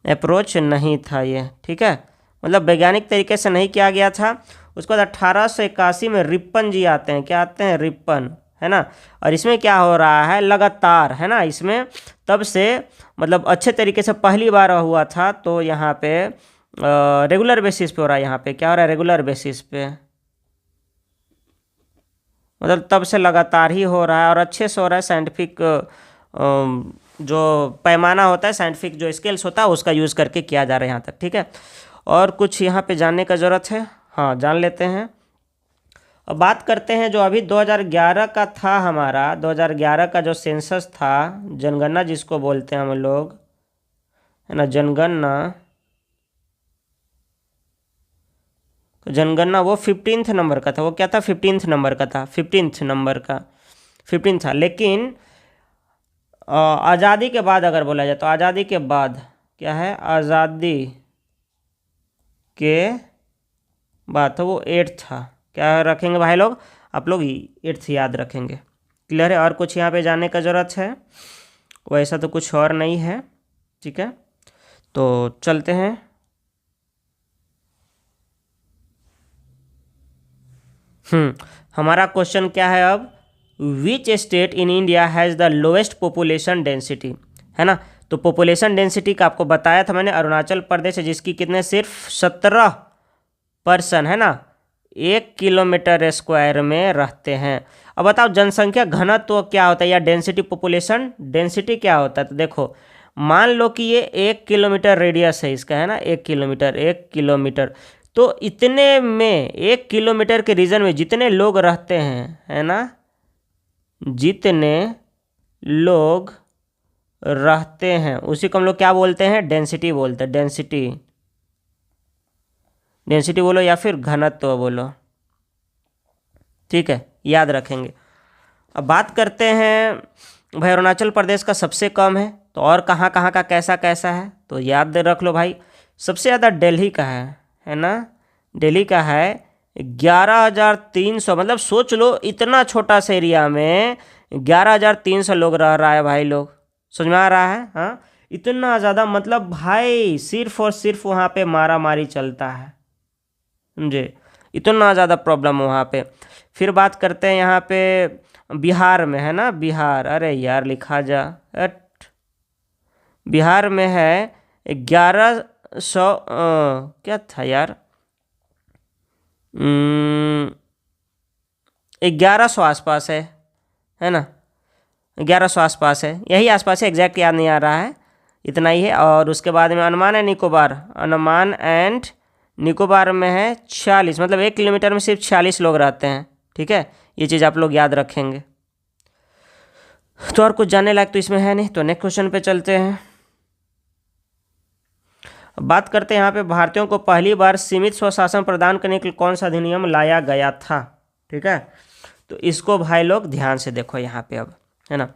अप्रोच नहीं था ये, ठीक है, मतलब वैज्ञानिक तरीके से नहीं किया गया था। उसके बाद 1881 में रिप्पन जी आते हैं, क्या आते हैं? रिप्पन, है ना। और इसमें क्या हो रहा है? लगातार, है ना, इसमें तब से मतलब अच्छे तरीके से पहली बार हुआ था, तो यहाँ पे रेगुलर बेसिस पे हो रहा है। यहाँ पे क्या हो रहा है? रेगुलर बेसिस पे, मतलब तब से लगातार ही हो रहा है, और अच्छे से हो रहा है, साइंटिफिक जो पैमाना होता है, साइंटिफिक जो स्केल्स होता है उसका यूज़ करके किया जा रहा है यहाँ तक। ठीक है, और कुछ यहाँ पे जानने का ज़रूरत है? हाँ, जान लेते हैं। अब बात करते हैं जो अभी 2011 का था, हमारा 2011 का जो सेंसस था, जनगणना जिसको बोलते हैं हम लोग, है ना, जनगणना, जनगणना वो 15th नंबर का था। वो क्या था? 15th नंबर का था, 15th नंबर का 15 था। लेकिन आज़ादी के बाद अगर बोला जाए तो आज़ादी के बाद क्या है, आज़ादी के बाद तो वो 8 था। क्या रखेंगे भाई लोग? आप लोग 8th याद रखेंगे। क्लियर है? और कुछ यहाँ पे जानने का ज़रूरत है? वैसा तो कुछ और नहीं है। ठीक है, तो चलते हैं। हमारा क्वेश्चन क्या है अब? Which state in India has the lowest population density, है ना। तो पॉपुलेशन डेंसिटी का आपको बताया था मैंने, अरुणाचल प्रदेश है जिसकी कितने, सिर्फ 17 पर्सन, है ना, 1 किलोमीटर स्क्वायर में रहते हैं। अब बताओ जनसंख्या घनत्व तो क्या होता है, या डेंसिटी, पॉपुलेशन डेंसिटी क्या होता है? तो देखो, मान लो कि ये 1 किलोमीटर रेडियस है इसका, है ना, 1 किलोमीटर, 1 किलोमीटर, तो इतने में 1 किलोमीटर के रीजन में जितने लोग रहते हैं, है ना, जितने लोग रहते हैं उसी को हम लोग क्या बोलते हैं? डेंसिटी बोलते हैं। डेंसिटी, डेंसिटी बोलो या फिर घनत्व बोलो। ठीक है, याद रखेंगे। अब बात करते हैं भाई, अरुणाचल प्रदेश का सबसे कम है, तो और कहाँ कहाँ का कैसा कैसा है तो याद रख लो भाई। सबसे ज़्यादा दिल्ली का है ना, दिल्ली का है 11,300। मतलब सोच लो, इतना छोटा सा एरिया में 11,300 लोग रह रहा है भाई लोग। समझ में आ रहा है? हाँ, इतना ज़्यादा, मतलब भाई सिर्फ और सिर्फ वहाँ पे मारा मारी चलता है, समझे, इतना ज़्यादा प्रॉब्लम वहाँ पे। फिर बात करते हैं यहाँ पे बिहार में, है ना, बिहार, अरे यार लिखा जा, बिहार में है 1100, क्या था यार, 1100 आसपास है ना, 1100 आसपास है, यही आसपास है, एग्जैक्ट याद नहीं आ रहा है, इतना ही है। और उसके बाद में अंडमान एंड निकोबार, अंडमान एंड निकोबार में है 46, मतलब 1 किलोमीटर में सिर्फ 46 लोग रहते हैं। ठीक है, ये चीज़ आप लोग याद रखेंगे। तो और कुछ जानने लायक तो इसमें है नहीं, तो नेक्स्ट क्वेश्चन पे चलते हैं। बात करते हैं यहाँ पे, भारतीयों को पहली बार सीमित स्वशासन प्रदान करने के लिए कौन सा अधिनियम लाया गया था? ठीक है, तो इसको भाई लोग ध्यान से देखो यहाँ पे अब, है ना।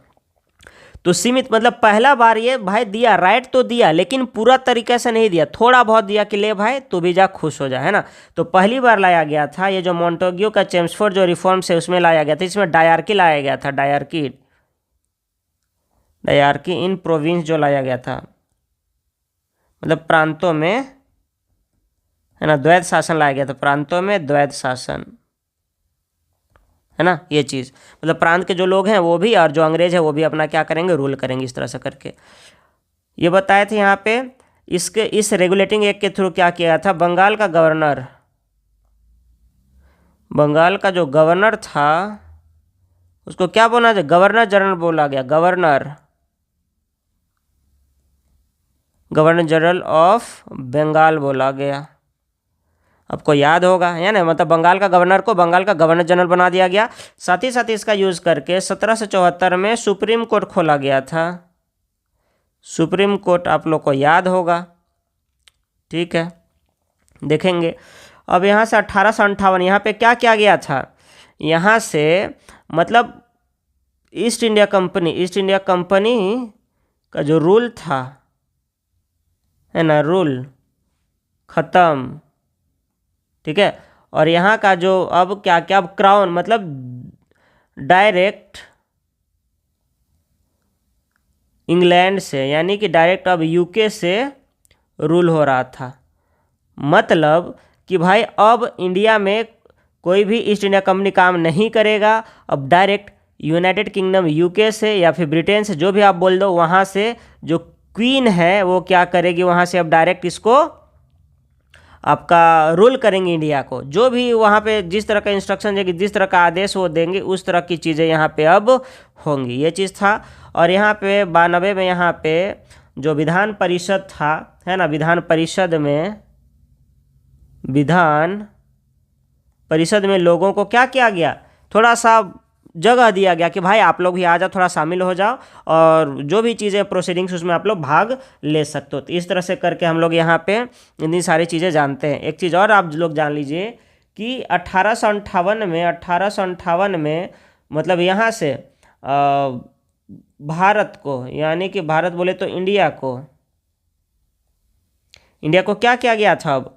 तो सीमित मतलब पहला बार ये भाई दिया, राइट तो दिया, लेकिन पूरा तरीके से नहीं दिया, थोड़ा बहुत दिया कि ले भाई तू भी जा खुश हो जा, है ना। तो पहली बार लाया गया था ये जो मॉन्टेग्यू का चेम्सफोर्ड जो रिफॉर्म्स है उसमें लाया गया था। इसमें डायरकी लाया गया था, डायरकी, डायरकी इन प्रोविंस जो लाया गया था, मतलब प्रांतों में, है ना, द्वैध शासन लाया गया था, प्रांतों में द्वैध शासन, है ना, ये चीज़, मतलब प्रांत के जो लोग हैं वो भी, और जो अंग्रेज है वो भी अपना क्या करेंगे, रूल करेंगे, इस तरह से करके ये बताए थे यहाँ पे। इसके इस रेगुलेटिंग एक्ट के थ्रू क्या किया था, बंगाल का गवर्नर, बंगाल का जो गवर्नर था उसको क्या बोला था, गवर्नर जनरल बोला गया, governor, governor general of Bengal बोला गया। आपको याद होगा, है ना, मतलब बंगाल का गवर्नर को बंगाल का गवर्नर जनरल बना दिया गया। साथ ही साथ इसका यूज़ करके 1774 में सुप्रीम कोर्ट खोला गया था, सुप्रीम कोर्ट आप लोग को याद होगा। ठीक है, देखेंगे। अब यहाँ से 1858 यहाँ पे क्या किया गया था, यहाँ से मतलब east India company, east India company का जो रूल था, है ना, रूल ख़त्म। ठीक है, और यहाँ का जो अब क्या क्या, अब क्राउन, मतलब डायरेक्ट इंग्लैंड से, यानी कि डायरेक्ट अब यूके से रूल हो रहा था। मतलब कि भाई अब इंडिया में कोई भी ईस्ट इंडिया कंपनी काम नहीं करेगा, अब डायरेक्ट यूनाइटेड किंगडम यूके से या फिर ब्रिटेन से, जो भी आप बोल दो, वहाँ से जो क्वीन है वो क्या करेगी, वहाँ से अब डायरेक्ट इसको आपका रूल करेंगे इंडिया को। जो भी वहाँ पे जिस तरह का इंस्ट्रक्शन देंगे, जिस तरह का आदेश वो देंगे, उस तरह की चीज़ें यहाँ पे अब होंगी, ये चीज़ था। और यहाँ पे 92 में यहाँ पे जो विधान परिषद था, है ना, विधान परिषद में लोगों को क्या किया गया, थोड़ा सा जगह दिया गया कि भाई आप लोग भी आ जाओ, थोड़ा शामिल हो जाओ, और जो भी चीज़ें प्रोसीडिंग्स उसमें आप लोग भाग ले सकते हो। तो इस तरह से करके हम लोग यहाँ पे इतनी सारी चीज़ें जानते हैं। एक चीज़ और आप लोग जान लीजिए कि 1858 में मतलब यहाँ से भारत को, यानी कि भारत बोले तो इंडिया को क्या किया गया था अब,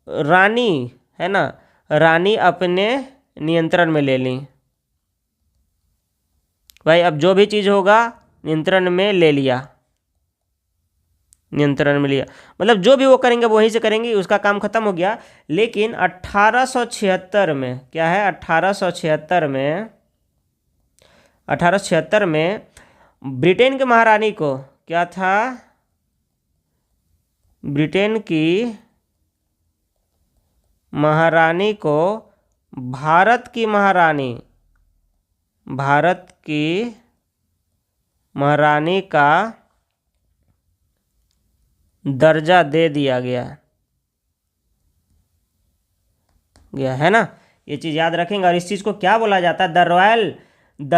रानी, है ना, रानी अपने नियंत्रण में ले ली। भाई अब जो भी चीज़ होगा नियंत्रण में ले लिया, मतलब जो भी वो करेंगे वहीं से करेंगे, उसका काम खत्म हो गया। लेकिन 1876 में क्या है, 1876 में ब्रिटेन की महारानी को क्या था, ब्रिटेन की महारानी को भारत की महारानी का दर्जा दे दिया गया है ना। ये चीज़ याद रखेंगे। और इस चीज़ को क्या बोला जाता है, द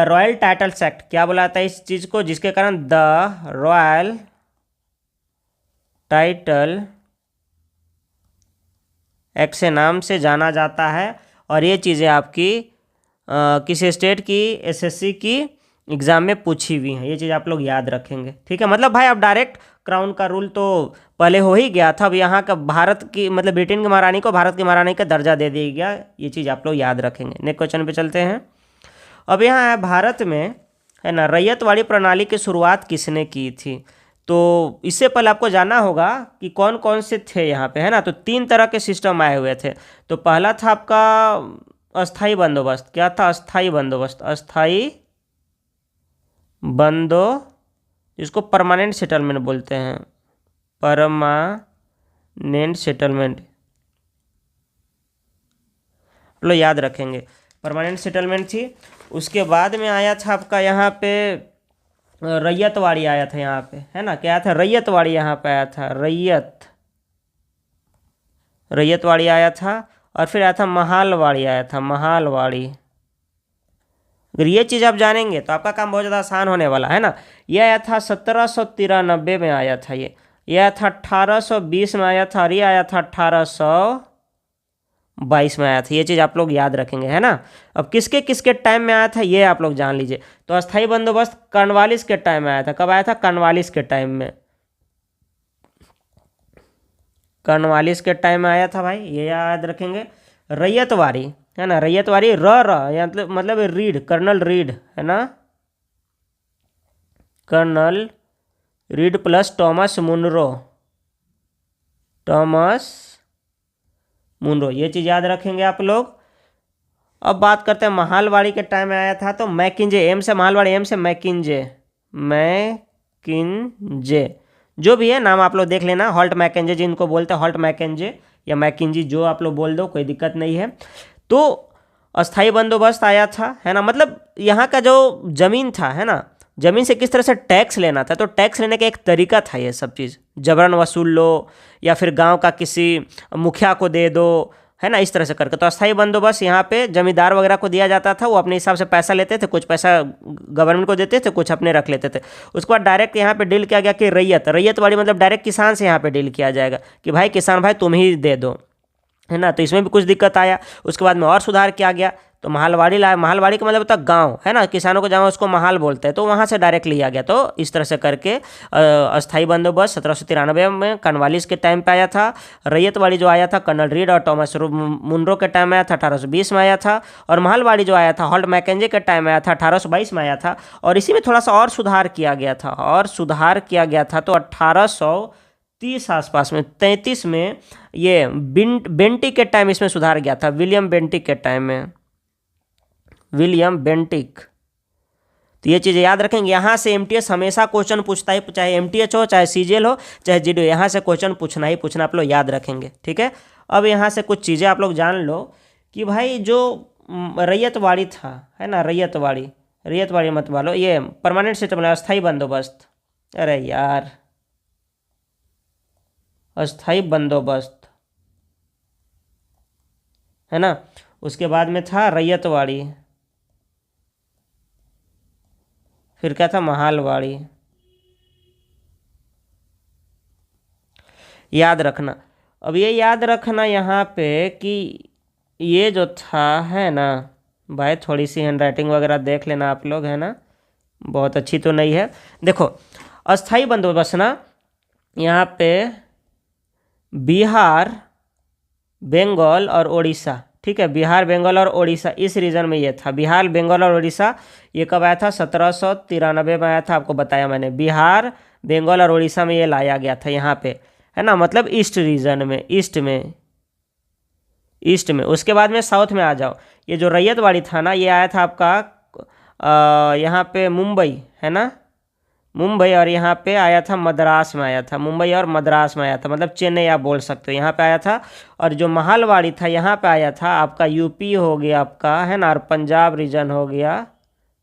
रॉयल टाइटल्स एक्ट, क्या बोला जाता है इस चीज़ को, जिसके कारण द रॉयल टाइटल एक्ट से नाम से जाना जाता है। और ये चीज़ें आपकी किसी स्टेट की एसएससी की एग्ज़ाम में पूछी हुई हैं, ये चीज़ आप लोग याद रखेंगे, ठीक है। मतलब भाई अब डायरेक्ट क्राउन का रूल तो पहले हो ही गया था, अब यहाँ का भारत की मतलब ब्रिटेन की महारानी को भारत की महारानी का दर्जा दे दिया गया, ये चीज़ आप लोग याद रखेंगे। नेक्स्ट क्वेश्चन पे चलते हैं। अब यहाँ है भारत में, है ना, रैयतवाड़ी प्रणाली की शुरुआत किसने की थी। तो इससे पहले आपको जानना होगा कि कौन कौन से थे यहाँ पे, है ना। तो 3 तरह के सिस्टम आए हुए थे। तो पहला था आपका अस्थाई बंदोबस्त, क्या था, अस्थाई बंदोबस्त, जिसको परमानेंट सेटलमेंट बोलते हैं, परमानेंट सेटलमेंट, लो याद रखेंगे, परमानेंट सेटलमेंट थी। उसके बाद में आया था आपका यहाँ पे रैयतवाड़ी आया था यहाँ पे, है ना, क्या था, रैयतवाड़ी यहाँ पे आया था, रैयतवाड़ी आया था। और फिर आया था महालवाड़ी। अगर ये चीज़ आप जानेंगे तो आपका काम बहुत ज़्यादा आसान होने वाला है ना। ये आया था 1793 में आया था, ये आया था 1820 में आया था, और ये आया था 1822 में आया था। ये चीज़ आप लोग याद रखेंगे, है ना। अब किसके किसके टाइम में आया था ये आप लोग जान लीजिए। तो अस्थाई बंदोबस्त कॉर्नवालिस के टाइम में आया था। कब आया था, कॉर्नवालिस के टाइम में, कॉर्नवालिस के टाइम में आया था भाई, ये याद रखेंगे। रैयतवाड़ी, है ना, रैयतवाड़ी मतलब रीड, कर्नल रीड, है ना, colonel Reid plus Thomas Munro, ये चीज़ याद रखेंगे आप लोग। अब बात करते हैं महालवाड़ी के टाइम में आया था, तो मैकिंजे, एम से महालवाड़ी, एम से मैकिंजे, जो भी है नाम आप लोग देख लेना, हॉल्ट मैकेंजे जिनको बोलते हैं, हॉल्ट मैकेंजे या मैकिंजी, जो आप लोग बोल दो, कोई दिक्कत नहीं है। तो अस्थाई बंदोबस्त आया था, है ना, मतलब यहाँ का जो जमीन था, है ना, जमीन से किस तरह से टैक्स लेना था, तो टैक्स लेने का एक तरीका था। ये सब चीज़ जबरन वसूल लो या फिर गांव का किसी मुखिया को दे दो, है ना, इस तरह से करके। तो अस्थाई बंदोबस्त यहाँ पे जमींदार वगैरह को दिया जाता था, वो अपने हिसाब से पैसा लेते थे, कुछ पैसा गवर्नमेंट को देते थे, कुछ अपने रख लेते थे। उसके बाद डायरेक्ट यहाँ पे डील किया गया कि रैयतवाड़ी मतलब डायरेक्ट किसान से यहाँ पे डील किया जाएगा कि भाई किसान भाई तुम ही दे दो, है ना। तो इसमें भी कुछ दिक्कत आया। उसके बाद में और सुधार किया गया, तो महालवाड़ी लाया। महालवाड़ी का मतलब होता है गाँव, है ना, किसानों को जहाँ उसको महाल बोलते हैं, तो वहाँ से डायरेक्ट लिया गया। तो इस तरह से करके अस्थाई बंदोबस्त 1793 में कॉर्नवालिस के टाइम पे आया था। रैयतवाड़ी जो आया था कर्नल रीड और टॉमस मुनरो के टाइम में आया था, 1820 में आया था। और महालवाड़ी जो आया था हॉल्ट मैकेंजे के टाइम में आया था, 1822 में आया था। और इसी में थोड़ा सा और सुधार किया गया था, तो 1830 आसपास में, 33 में ये बेंटिक के टाइम इसमें सुधार गया था, विलियम बेंटिक के टाइम में, तो ये चीज़ें याद रखेंगे। यहाँ से एमटीएस हमेशा क्वेश्चन पूछता है, चाहे एमटीएच हो, चाहे सीजीएल हो, चाहे जीडी हो, यहाँ से क्वेश्चन पूछना ही पूछना, आप लोग याद रखेंगे। ठीक है, अब यहाँ से कुछ चीज़ें आप लोग जान लो कि भाई जो रैयतवाड़ी था, है ना, रैयतवाड़ी मत बोलो, ये परमानेंट सिस्टम है, अस्थाई बंदोबस्त। अरे यार, अस्थाई बंदोबस्त, है ना। उसके बाद में था रैयतवाड़ी, फिर क्या था, महालवाड़ी। याद रखना, अब ये याद रखना यहाँ पे कि ये जो था, है ना भाई, थोड़ी सी हैंड राइटिंग वगैरह देख लेना आप लोग, है ना, बहुत अच्छी तो नहीं है। देखो, अस्थाई बंदोबस्त ना, यहाँ पे बिहार, बंगाल और उड़ीसा, ठीक है, बिहार, बंगाल और उड़ीसा, इस रीजन में ये था। बिहार, बंगाल और उड़ीसा ये कब आया था, 1793 में आया था, आपको बताया मैंने। बिहार, बंगाल और उड़ीसा में ये लाया गया था यहाँ पे, है ना, मतलब ईस्ट रीजन में, ईस्ट में। उसके बाद में साउथ में आ जाओ, ये जो रैयतवाड़ी था ना, ये आया था आपका यहाँ पे मुंबई, है ना, मुंबई, और यहाँ पे आया था मद्रास में आया था, मुंबई और मद्रास में आया था, मतलब चेन्नई आप बोल सकते हो, यहाँ पे आया था। और जो महालवाड़ी था यहाँ पे आया था आपका यूपी हो गया आपका, है ना, और पंजाब रीजन हो गया,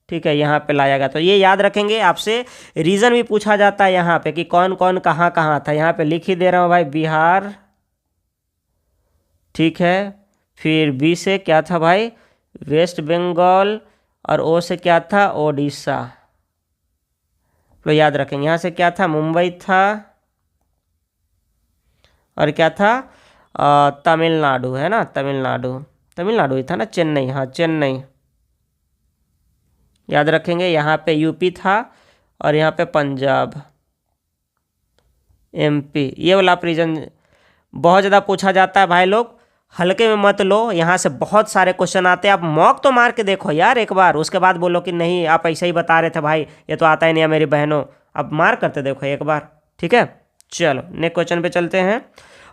ठीक है, यहाँ पे लाया गया। तो ये याद रखेंगे, आपसे रीजन भी पूछा जाता है यहाँ पे कि कौन कौन कहाँ कहाँ था। यहाँ पे लिख ही दे रहा हूँ भाई, बिहार, ठीक है, फिर बी से क्या था भाई, वेस्ट बंगाल, और ओ से क्या था, ओडिशा। तो याद रखेंगे, यहाँ से क्या था, मुंबई था, और क्या था, तमिलनाडु, है ना, तमिलनाडु ही था ना, चेन्नई, हाँ चेन्नई। याद रखेंगे, यहाँ पे यूपी था, और यहाँ पे पंजाब, एमपी। ये वाला रीजन बहुत ज़्यादा पूछा जाता है भाई लोग, हल्के में मत लो, यहाँ से बहुत सारे क्वेश्चन आते हैं। आप मॉक तो मार के देखो यार एक बार, उसके बाद बोलो कि नहीं आप ऐसे ही बता रहे थे भाई, ये तो आता ही नहीं है मेरी बहनों। आप मार करते देखो एक बार, ठीक है। चलो नेक्स्ट क्वेश्चन पे चलते हैं।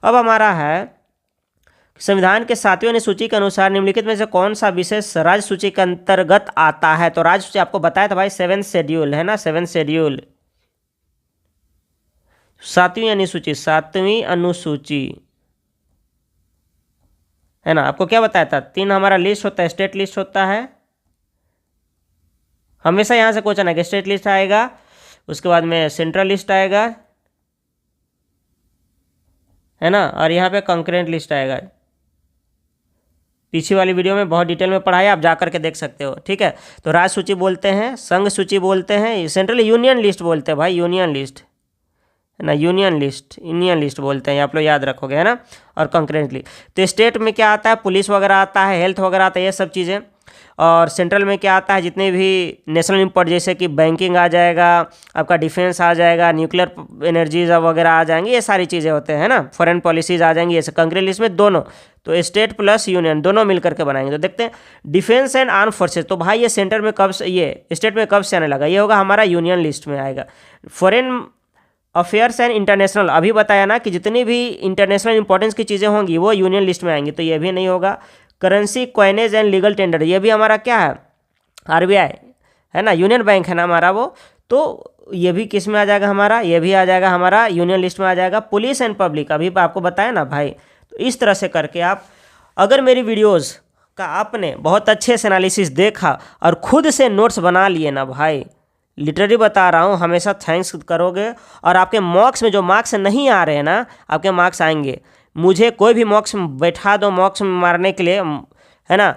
अब हमारा है, संविधान के 7वें अनुसूची के अनुसार निम्नलिखित में से कौन सा विशेष राज्य सूची के अंतर्गत आता है। तो राज्य सूची आपको बताया था भाई, 7th शेड्यूल, है ना, 7th शेड्यूल, 7वीं अनुसूची, है ना। आपको क्या बताया था, 3 हमारा लिस्ट होता है, स्टेट लिस्ट होता है, हमेशा यहाँ से क्वेश्चन आएगा, स्टेट लिस्ट आएगा, उसके बाद में सेंट्रल लिस्ट आएगा, है ना, और यहाँ पे कंकरेंट लिस्ट आएगा। पिछली वाली वीडियो में बहुत डिटेल में पढ़ाया, आप जा करके देख सकते हो, ठीक है। तो राज्य सूची बोलते हैं, संघ सूची बोलते हैं, सेंट्रल यूनियन लिस्ट बोलते हैं भाई, यूनियन लिस्ट, है ना, यूनियन लिस्ट बोलते हैं, आप लोग याद रखोगे, है ना। और कंकरेंटली, तो स्टेट में क्या आता है, पुलिस वगैरह आता है, हेल्थ वगैरह आता है, ये सब चीज़ें। और सेंट्रल में क्या आता है, जितने भी नेशनल इम्पोर्ट, जैसे कि बैंकिंग आ जाएगा, आपका डिफेंस आ जाएगा, न्यूक्लियर एनर्जीज वगैरह आ जाएंगी, ये सारी चीज़ें होते हैं ना, फॉरेन पॉलिसीज आ जाएंगी, ये कंकरेंट लिस्ट में दोनों। तो स्टेट प्लस यूनियन दोनों मिलकर के बनाएंगे। तो देखते हैं, डिफेंस एंड आर्म फोर्सेज, तो भाई ये सेंटर में कब से, ये स्टेट में कब से आने लगा, ये होगा हमारा यूनियन लिस्ट में आएगा। फॉरेन अफेयर्स एंड इंटरनेशनल, अभी बताया ना कि जितनी भी इंटरनेशनल इंपॉर्टेंस की चीज़ें होंगी वो यूनियन लिस्ट में आएंगी, तो ये भी नहीं होगा। Currency, coinage and legal tender, ये भी हमारा क्या है, आरबीआई, है ना, यूनियन बैंक है ना हमारा वो, तो ये भी किस में आ जाएगा हमारा, ये भी आ जाएगा हमारा यूनियन लिस्ट में आ जाएगा। पुलिस एंड पब्लिक, अभी आपको बताया ना भाई। तो इस तरह से करके आप, अगर मेरी वीडियोज़ का आपने बहुत अच्छे से एनालिसिस देखा और खुद से नोट्स बना लिए ना भाई, लिटरली बता रहा हूँ, हमेशा थैंक्स करोगे। और आपके मॉक्स में जो मार्क्स नहीं आ रहे हैं ना, आपके मार्क्स आएंगे। मुझे कोई भी मॉक्स में बैठा दो, मॉक्स में मारने के लिए, है ना,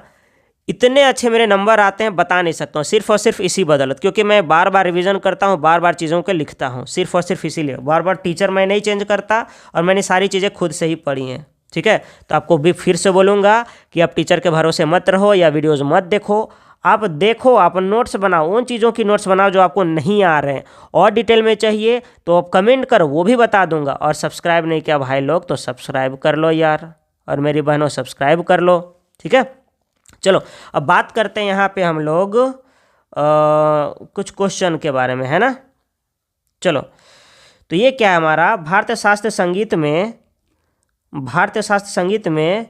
इतने अच्छे मेरे नंबर आते हैं बता नहीं सकता हूँ, सिर्फ और सिर्फ इसी बदौलत, क्योंकि मैं बार बार रिवीजन करता हूँ, बार बार चीज़ों को लिखता हूँ, सिर्फ और सिर्फ इसीलिए। बार बार टीचर मैं नहीं चेंज करता, और मैंने सारी चीज़ें खुद से ही पढ़ी हैं, ठीक है। तो आपको भी फिर से बोलूँगा कि आप टीचर के भरोसे मत रहो, या वीडियोज़ मत देखो, आप देखो, आप नोट्स बनाओ, उन चीज़ों की नोट्स बनाओ जो आपको नहीं आ रहे हैं। और डिटेल में चाहिए तो आप कमेंट करो, वो भी बता दूंगा। और सब्सक्राइब नहीं किया भाई लोग तो सब्सक्राइब कर लो यार, और मेरी बहनों सब्सक्राइब कर लो, ठीक है। चलो अब बात करते हैं यहाँ पे हम लोग कुछ क्वेश्चन के बारे में, है ना। चलो, तो ये क्या है हमारा, भारतीय शास्त्रीय संगीत में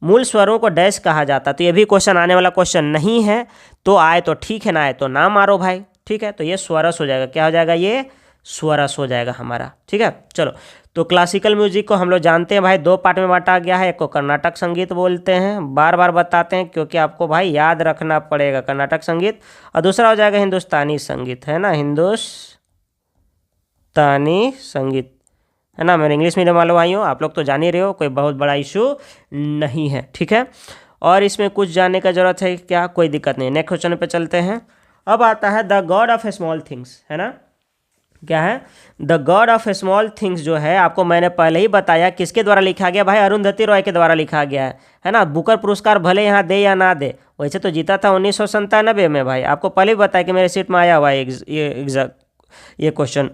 मूल स्वरों को डैश कहा जाता। तो ये भी क्वेश्चन आने वाला क्वेश्चन नहीं है, तो आए तो ठीक है, ना आए तो ना मारो भाई, ठीक है, तो ये स्वरस हो जाएगा। क्या हो जाएगा? ये स्वरस हो जाएगा हमारा। ठीक है, चलो। तो क्लासिकल म्यूजिक को हम लोग जानते हैं भाई 2 पार्ट में बांटा गया है। एक को कर्नाटक संगीत बोलते हैं, बार बार बताते हैं क्योंकि आपको भाई याद रखना पड़ेगा, कर्नाटक संगीत। और दूसरा हो जाएगा हिंदुस्तानी संगीत, है ना, हिंदुस्तानी संगीत, है ना। मेरे इंग्लिश मीडियम वालों भाइयों, आप लोग तो जान ही रहे हो, कोई बहुत बड़ा इशू नहीं है। ठीक है, और इसमें कुछ जानने का जरूरत है क्या? कोई दिक्कत नहीं। नेक्स्ट क्वेश्चन पे चलते हैं। अब आता है the God of small things, है ना। क्या है? The God of small things जो है, आपको मैंने पहले ही बताया किसके द्वारा लिखा गया भाई? अरुंधति रॉय के द्वारा लिखा गया है ना। बुकर पुरस्कार भले यहाँ दे या ना दे, वैसे तो जीता था 1997 में भाई। आपको पहले ही बताया कि मेरे सीट में आया हुआ है ये क्वेश्चन।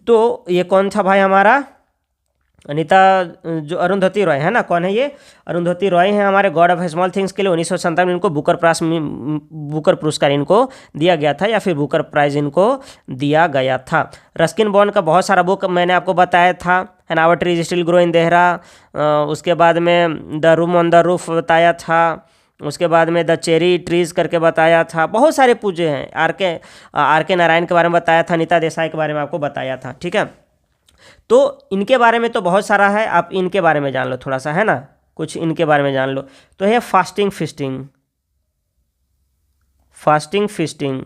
तो ये कौन था भाई? हमारा अनीता, जो अरुंधति रॉय है ना, कौन है ये? अरुंधति रॉय है हमारे गॉड ऑफ स्मॉल थिंग्स के लिए। 1997 में इनको बुकर पुरस्कार इनको दिया गया था, या फिर बुकर प्राइज इनको दिया गया था। रस्किन बॉन्ड का बहुत सारा बुक मैंने आपको बताया था, है ना। Our trees still grow in Dehra, उसके बाद में the room on the roof बताया था, उसके बाद में द चेरी ट्रीज करके बताया था। बहुत सारे पूजे हैं। आर के नारायण के बारे में बताया था, अनीता देसाई के बारे में आपको बताया था। ठीक है, तो इनके बारे में तो बहुत सारा है, आप इनके बारे में जान लो थोड़ा सा, है ना, कुछ इनके बारे में जान लो। तो है fasting fisting, fasting fisting,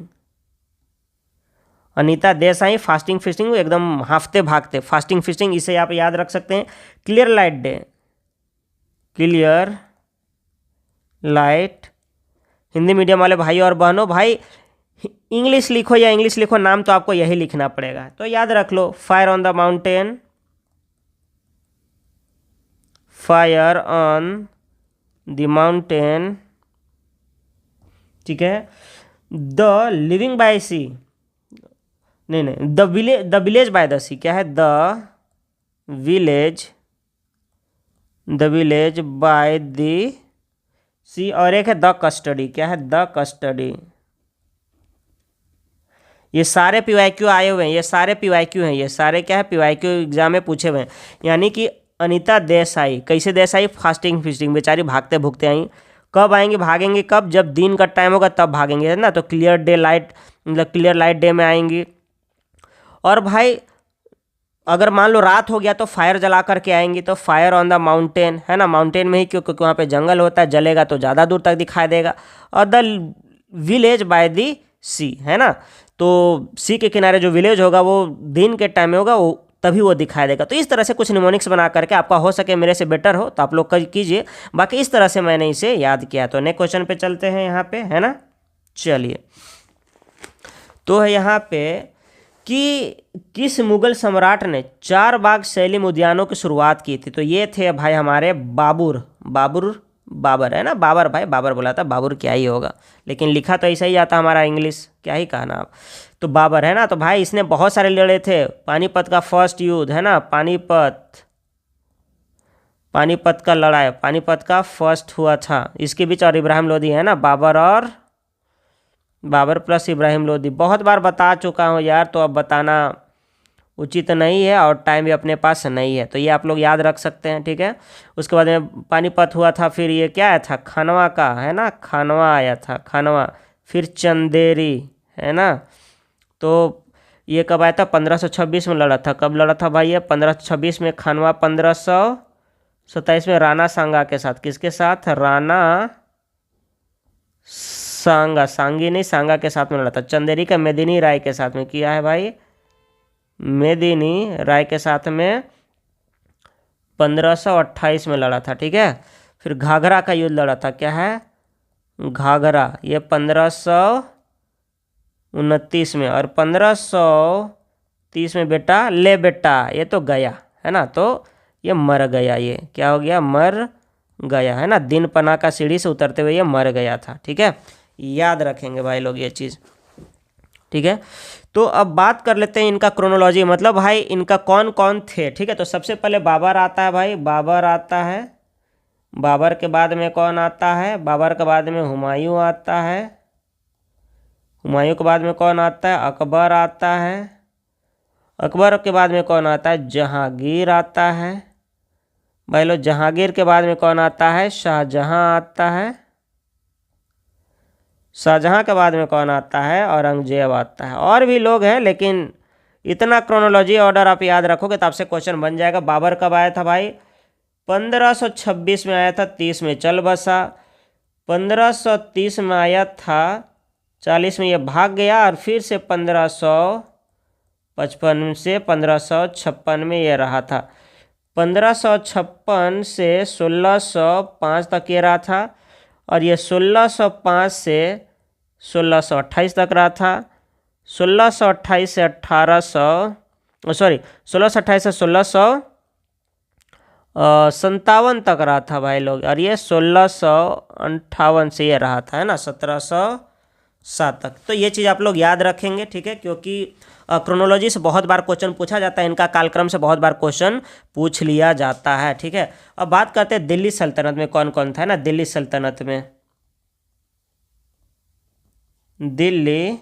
Anita Desai fasting fisting, एकदम हाफते भागते फास्टिंग फिस्टिंग, इसे आप याद रख सकते हैं। Clear light day, clear light, Hindi medium वाले भाई और बहनों, भाई इंग्लिश लिखो या इंग्लिश लिखो, नाम तो आपको यही लिखना पड़ेगा, तो याद रख लो। Fire on the mountain, fire on the mountain, ठीक है। द लिविंग बाय सी, नहीं, the village by the sea, क्या है? Village the village by the sea. और एक है द कस्टडी, क्या है? The custody. ये सारे PYQ आए हुए हैं, ये सारे PYQ हैं, ये सारे क्या है? PYQ एग्जाम में पूछे हुए हैं। यानी कि अनीता देसाई कैसे देसाई? फास्टिंग फिस्टिंग, बेचारी भागते भूगते आई। कब आएंगे? भागेंगे कब? जब दिन का टाइम होगा तब भागेंगे, है ना। तो क्लियर डे लाइट, मतलब क्लियर लाइट डे में आएंगी। और भाई अगर मान लो रात हो गया तो फायर जला करके आएंगी, तो फायर ऑन द माउंटेन, है ना। माउंटेन में ही, क्योंकि वहाँ पे जंगल होता है, जलेगा तो ज़्यादा दूर तक दिखाई देगा। और द विलेज बाय द सी, है ना। तो सी के किनारे जो विलेज होगा वो दिन के टाइम में होगा, वो तभी वो दिखाई देगा। तो इस तरह से कुछ निमोनिक्स बना करके, आपका हो सके मेरे से बेटर हो तो आप लोग कीजिए, बाकी इस तरह से मैंने इसे याद किया। तो नेक्स्ट क्वेश्चन पे चलते हैं यहाँ पे, है ना। चलिए, तो है यहाँ पे कि किस मुगल सम्राट ने 4 बाग सैलिम उद्यानों की शुरुआत की थी? तो ये थे भाई हमारे बाबर, है ना। बाबर भाई, बाबर बोला था, बाबर क्या ही होगा, लेकिन लिखा तो ऐसा ही आता हमारा इंग्लिश, क्या ही कहना आप। तो बाबर, है ना। तो भाई इसने बहुत सारे लड़े थे। पानीपत का फर्स्ट युद्ध, है ना, पानीपत का लड़ाई, पानीपत का फर्स्ट हुआ था इसके बीच। और इब्राहिम लोदी, है ना। बाबर प्लस इब्राहिम लोदी, बहुत बार बता चुका हूँ यार, तो अब बताना उचित नहीं है और टाइम भी अपने पास नहीं है, तो ये आप लोग याद रख सकते हैं। ठीक है, उसके बाद में पानीपत हुआ था, फिर ये क्या आया था? खानवा का, है ना, खानवा आया था, खानवा। फिर चंदेरी, है ना। तो ये कब आया था? 1526 में लड़ा था। कब लड़ा था भाई? ये 1526 में खानवा। 1527 में राणा सांगा के साथ, किसके साथ? राणा सांगी नहीं, सांगा के साथ में लड़ा था। चंदेरी का मेदिनी राय के साथ में किया है भाई, मेदिनी राय के साथ में 1528 में लड़ा था। ठीक है, फिर घाघरा का युद्ध लड़ा था, क्या है? घाघरा, ये 1529 में। और 1530 में बेटा, ले बेटा, ये तो गया, है ना। तो ये मर गया, ये क्या हो गया? मर गया, है ना। दिन पना का सीढ़ी से उतरते हुए ये मर गया था। ठीक है, याद रखेंगे भाई लोग ये चीज़। ठीक है, तो अब बात कर लेते हैं इनका क्रोनोलॉजी, मतलब भाई इनका कौन कौन थे। ठीक है, तो सबसे पहले बाबर आता है भाई, बाबर आता है। बाबर के बाद में कौन आता है? बाबर के बाद में हुमायूं आता है। हुमायूं के बाद में कौन आता है? अकबर आता है। अकबर के बाद में कौन आता है? जहांगीर आता है। भाई लो, जहांगीर के बाद में कौन आता है? शाहजहां आता है। शाहजहाँ के बाद में कौन आता है? औरंगजेब आता है। और भी लोग हैं, लेकिन इतना क्रोनोलॉजी ऑर्डर आप याद रखोगे तो आपसे क्वेश्चन बन जाएगा। बाबर कब आया था भाई? 1526 में आया था, 30 में चल बसा। 1530 में आया था, 40 में ये भाग गया, और फिर से 1555 से 1556 में ये रहा था। 1556 से 1605 तक ये रहा था, और ये 1605 से 1628 तक रहा था। 1628 से 1628 से 1657 तक रहा था भाई लोग, और ये 1658 से ये रहा था, है ना, 1707 तक। तो ये चीज़ आप लोग याद रखेंगे, ठीक है, क्योंकि क्रोनोलॉजी से बहुत बार क्वेश्चन पूछा जाता है, इनका कालक्रम से बहुत बार क्वेश्चन पूछ लिया जाता है, ठीक है। अब बात करते हैं दिल्ली सल्तनत में कौन कौन था, है ना। दिल्ली सल्तनत में दिल्ली,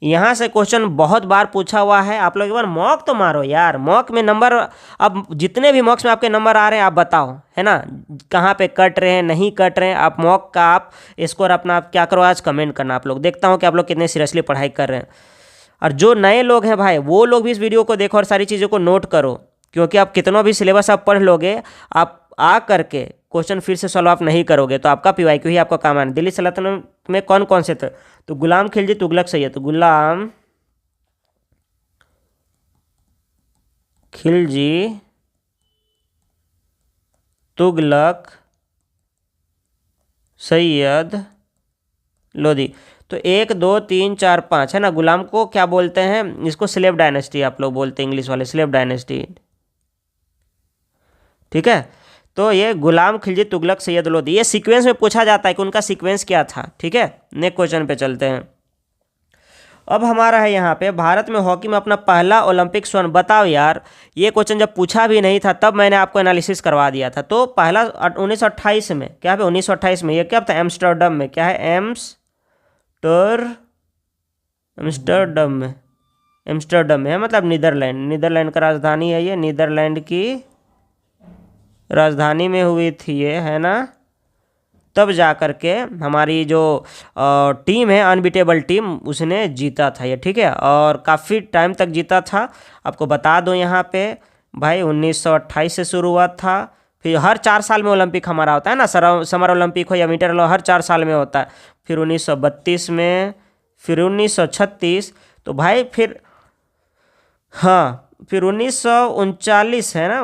यहाँ से क्वेश्चन बहुत बार पूछा हुआ है। आप लोग एक बार मॉक तो मारो यार, मॉक में नंबर, अब जितने भी मॉक्स में आपके नंबर आ रहे हैं आप बताओ, है ना, कहाँ पे कट रहे हैं, नहीं कट रहे हैं। आप मॉक का आप स्कोर अपना आप क्या करो, आज कमेंट करना आप लोग, देखता हूँ कि आप लोग कितने सीरियसली पढ़ाई कर रहे हैं। और जो नए लोग हैं भाई, वो लोग भी इस वीडियो को देखो और सारी चीज़ों को नोट करो, क्योंकि आप कितना भी सिलेबस आप पढ़ लोगे, आप आ करके क्वेश्चन फिर से सॉल्व आप नहीं करोगे तो आपका पीवाईक्यू ही आपका काम आना। दिल्ली सल्तनत में कौन कौन से थे? तो गुलाम खिलजी तुगलक सैयद, तो गुलाम खिलजी तुगलक सैयद लोधी। तो 1 2 3 4 5, है ना। गुलाम को क्या बोलते हैं? इसको स्लेव डायनेस्टी आप लोग बोलते हैं, इंग्लिश वाले स्लेव डायनेस्टी, ठीक है। तो ये गुलाम खिलजी तुगलक सैयद लोधी, ये सीक्वेंस में पूछा जाता है कि उनका सीक्वेंस क्या था, ठीक है। नेक्स्ट क्वेश्चन पे चलते हैं। अब हमारा है यहाँ पे, भारत में हॉकी में अपना पहला ओलंपिक स्वर्ण, बताओ यार। ये क्वेश्चन जब पूछा भी नहीं था तब मैंने आपको एनालिसिस करवा दिया था। तो पहला 1928 में, क्या है 1928 में, ये क्या था? एम्स्टर्डम में, क्या है? एम्स्टर्डम में है, मतलब नीदरलैंड का राजधानी है ये, नीदरलैंड की राजधानी में हुई थी ये, है ना। तब जा कर के हमारी जो टीम है, अनबीटेबल टीम, उसने जीता था ये, ठीक है, और काफ़ी टाइम तक जीता था। आपको बता दूं यहाँ पे भाई, 1928 से शुरू हुआ था, फिर हर 4 साल में ओलंपिक हमारा होता है ना, समर ओलंपिक हो या विंटर ओलंपिक, हर 4 साल में होता है। फिर 1932 में, फिर 1936, तो भाई फिर हाँ, फिर 1939 है ना,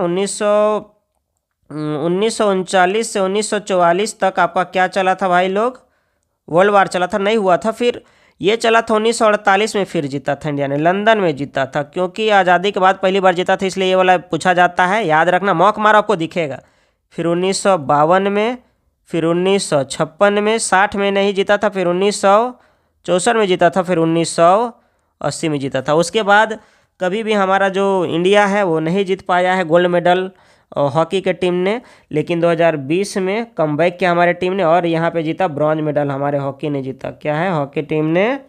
1939 से 1944 तक आपका क्या चला था भाई लोग? वर्ल्ड वार चला था, नहीं हुआ था। फिर ये चला था 1948 में, फिर जीता था इंडिया ने, लंदन में जीता था, क्योंकि आज़ादी के बाद पहली बार जीता था, इसलिए ये वाला पूछा जाता है, याद रखना, मॉक मार आपको दिखेगा। फिर 1952 में, फिर 1956 में, 60 में नहीं जीता था, फिर 1964 में जीता था, फिर 1980 में जीता था। उसके बाद कभी भी हमारा जो इंडिया है वो नहीं जीत पाया है गोल्ड मेडल हॉकी के टीम ने, लेकिन 2020 में कमबैक किया हमारे टीम ने, और यहाँ पे जीता ब्रॉन्ज मेडल, हमारे हॉकी ने जीता। क्या है? हॉकी टीम ने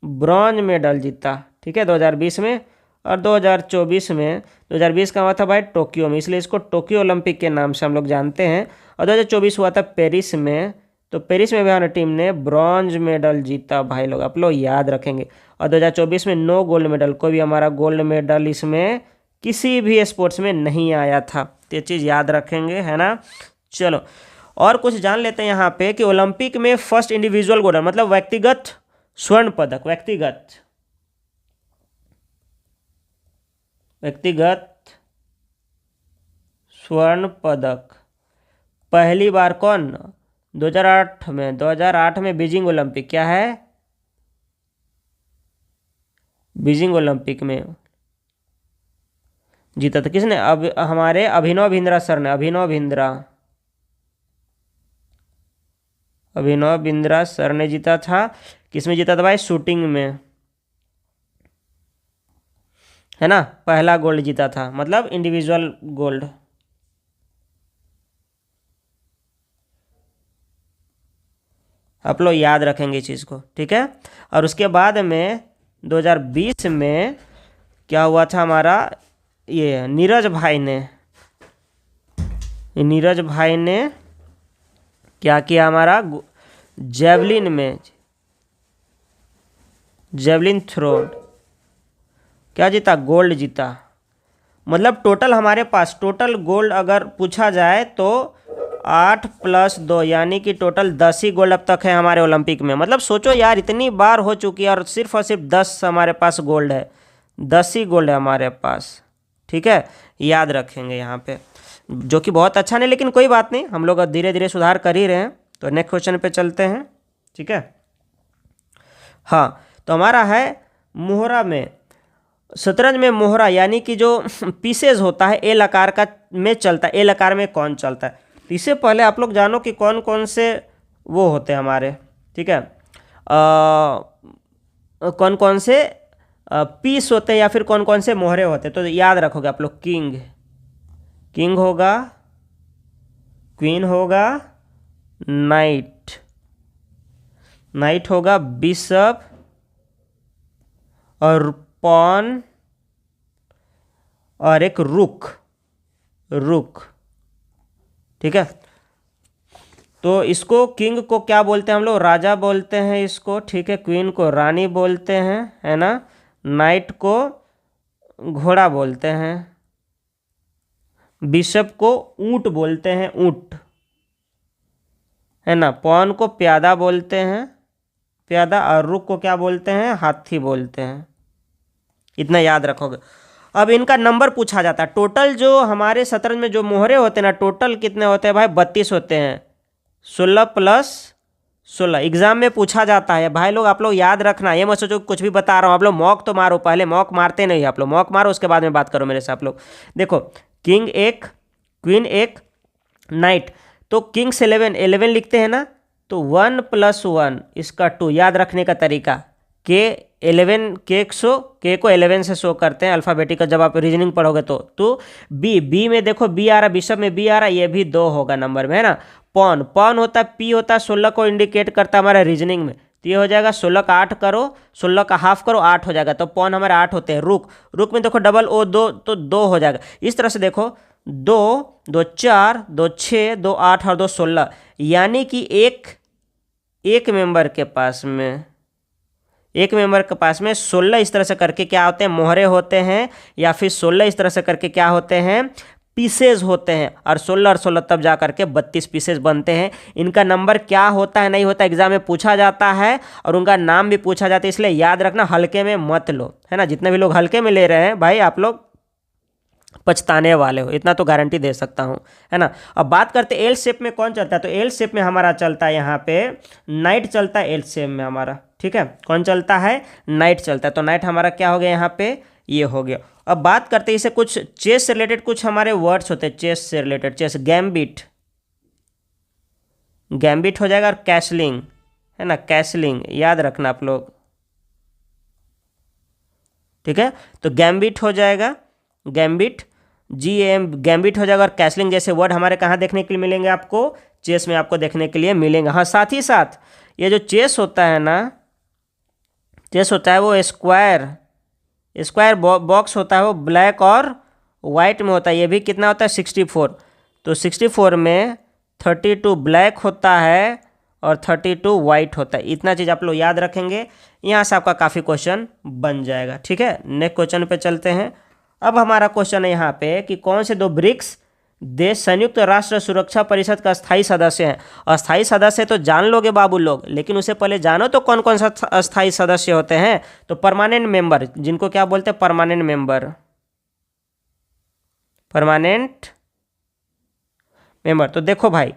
ब्रॉन्ज मेडल जीता, ठीक है, 2020 में। और 2024 में, 2020 का हुआ था भाई टोक्यो में, इसलिए इसको टोक्यो ओलंपिक के नाम से हम लोग जानते हैं। और 2024 हुआ था पेरिस में, तो पेरिस में भी हमारी टीम ने ब्रॉन्ज मेडल जीता भाई लोग, आप लोग याद रखेंगे। और 2024 में नो गोल्ड मेडल, कोई भी हमारा गोल्ड मेडल इसमें किसी भी स्पोर्ट्स में नहीं आया था, तो ये चीज़ याद रखेंगे, है ना। चलो और कुछ जान लेते हैं यहाँ पे कि ओलंपिक में फर्स्ट इंडिविजुअल गोल्ड, मतलब व्यक्तिगत स्वर्ण पदक, व्यक्तिगत स्वर्ण पदक पहली बार कौन? 2008 में बीजिंग ओलंपिक, क्या है? बीजिंग ओलंपिक में जीता था, किसने? अब हमारे अभिनव बिंद्रा सर ने, अभिनव बिंद्रा सर ने जीता था। किसमें जीता था भाई? शूटिंग में, है ना, पहला गोल्ड जीता था, मतलब इंडिविजुअल गोल्ड। आप लोग याद रखेंगे इस चीज़ को, ठीक है। और उसके बाद में 2020 में क्या हुआ था हमारा, ये नीरज भाई ने क्या किया, हमारा जेवलिन में, जेवलिन थ्रो क्या जीता, गोल्ड जीता। मतलब टोटल हमारे पास टोटल गोल्ड अगर पूछा जाए तो 8+2 यानी कि टोटल 10 ही गोल्ड अब तक है हमारे ओलंपिक में। मतलब सोचो यार, इतनी बार हो चुकी है और सिर्फ और सिर्फ 10 हमारे पास गोल्ड है, 10 ही गोल्ड है हमारे पास। ठीक है, याद रखेंगे यहाँ पे, जो कि बहुत अच्छा नहीं, लेकिन कोई बात नहीं, हम लोग धीरे धीरे सुधार कर ही रहे हैं। तो नेक्स्ट क्वेश्चन पे चलते हैं। ठीक है, हाँ, तो हमारा है मोहरा में, शतरंज में मोहरा यानी कि जो पीसेज होता है एल आकार का में चलता है, एल आकार में कौन चलता है। तो इससे पहले आप लोग जानो कि कौन कौन से वो होते हैं हमारे। ठीक है, कौन कौन से पीस होते हैं या फिर कौन कौन से मोहरे होते हैं। तो याद रखोगे आप लोग, किंग, किंग होगा, क्वीन होगा, नाइट, नाइट होगा, बिशप और पॉन और एक रुक, रुक। ठीक है, तो इसको किंग को क्या बोलते हैं हम लोग, राजा बोलते हैं इसको। ठीक है, क्वीन को रानी बोलते हैं, है ना, नाइट को घोड़ा बोलते हैं, बिशप को ऊंट बोलते हैं, ऊंट, है ना, पॉन को प्यादा बोलते हैं, प्यादा, और रुक को क्या बोलते हैं, हाथी बोलते हैं। इतना याद रखोगे। अब इनका नंबर पूछा जाता है। टोटल जो हमारे शतरंज में जो मोहरे होते हैं ना, टोटल कितने होते हैं भाई, 32 होते हैं, 16+16 एग्जाम में पूछा जाता है भाई लोग। आप लोग याद रखना, ये मत सोचो कुछ भी बता रहा हूँ। आप लोग मॉक तो मारो, पहले मॉक मारते नहीं, आप लोग मॉक मारो उसके बाद में बात करो मेरे से। आप लोग देखो, किंग एक, क्वीन एक, नाइट, तो किंग्स 11 लिखते हैं ना, तो 1+1 इसका 2। याद रखने का तरीका, के 11 के को 11 से शो करते हैं अल्फ़ाबेटिकल, जब आप रीजनिंग पढ़ोगे तो बी में देखो बी आ रहा, बिशप में बी आ रहा, ये भी 2 होगा नंबर में, है ना। पॉन, पॉन होता है, पी होता है, 16 को इंडिकेट करता है हमारा रीजनिंग में, तो ये हो जाएगा 16 का 8 करो, 16 का हाफ करो, 8 हो जाएगा, तो पॉन हमारे 8 होते हैं। रुक, रुक में देखो डबल ओ 2, तो 2 हो जाएगा। इस तरह से देखो 2 2 4 2 6 2 8 और 2 16, यानी कि एक मेंबर के पास में, एक मेंबर के पास में 16 इस तरह से करके क्या होते हैं, मोहरे होते हैं, या फिर 16 इस तरह से करके क्या होते हैं, पीसेज होते हैं। और 16 और 16 तब जा करके 32 पीसेज बनते हैं। इनका नंबर क्या होता है नहीं होता एग्जाम में पूछा जाता है, और उनका नाम भी पूछा जाता है, इसलिए याद रखना, हल्के में मत लो, है ना। जितने भी लोग हल्के में ले रहे हैं भाई, आप लोग पछताने वाले हो, इतना तो गारंटी दे सकता हूँ, है ना। अब बात करते एल शेप में कौन चलता है, तो एल शेप में हमारा चलता है यहाँ पे नाइट चलता है एल शेप में हमारा। ठीक है, कौन चलता है, नाइट चलता है। तो नाइट हमारा क्या हो गया यहाँ पे, ये हो गया। अब बात करते हैं इसे कुछ चेस से रिलेटेड कुछ हमारे वर्ड्स होते हैं, चेस से रिलेटेड, चेस, गैम्बिट, गैम्बिट हो जाएगा, और कैसलिंग, है ना, कैसलिंग याद रखना आप लोग। ठीक है, तो गैम्बिट हो जाएगा, गैम्बिट, गैम्बिट हो जाएगा, और कैसलिंग जैसे वर्ड हमारे कहाँ देखने के लिए मिलेंगे आपको, चेस में आपको देखने के लिए मिलेंगे। हाँ, साथ ही साथ ये जो चेस होता है ना, चेस होता है वो स्क्वायर बॉक्स होता है, वो ब्लैक और वाइट में होता है। ये भी कितना होता है, 64। तो 64 में 32 ब्लैक होता है और 32 वाइट होता है। इतना चीज़ आप लोग याद रखेंगे, यहाँ से आपका काफ़ी क्वेश्चन बन जाएगा। ठीक है, नेक्स्ट क्वेश्चन पे चलते हैं। अब हमारा क्वेश्चन है यहाँ पे कि कौन से 2 ब्रिक्स देश संयुक्त राष्ट्र सुरक्षा परिषद का स्थायी सदस्य हैं। अस्थायी सदस्य तो जान लोगे बाबू लोग, लेकिन उससे पहले जानो तो कौन कौन सा अस्थायी सदस्य होते हैं। तो परमानेंट मेंबर, जिनको क्या बोलते हैं, परमानेंट मेंबर, परमानेंट मेंबर। तो देखो भाई,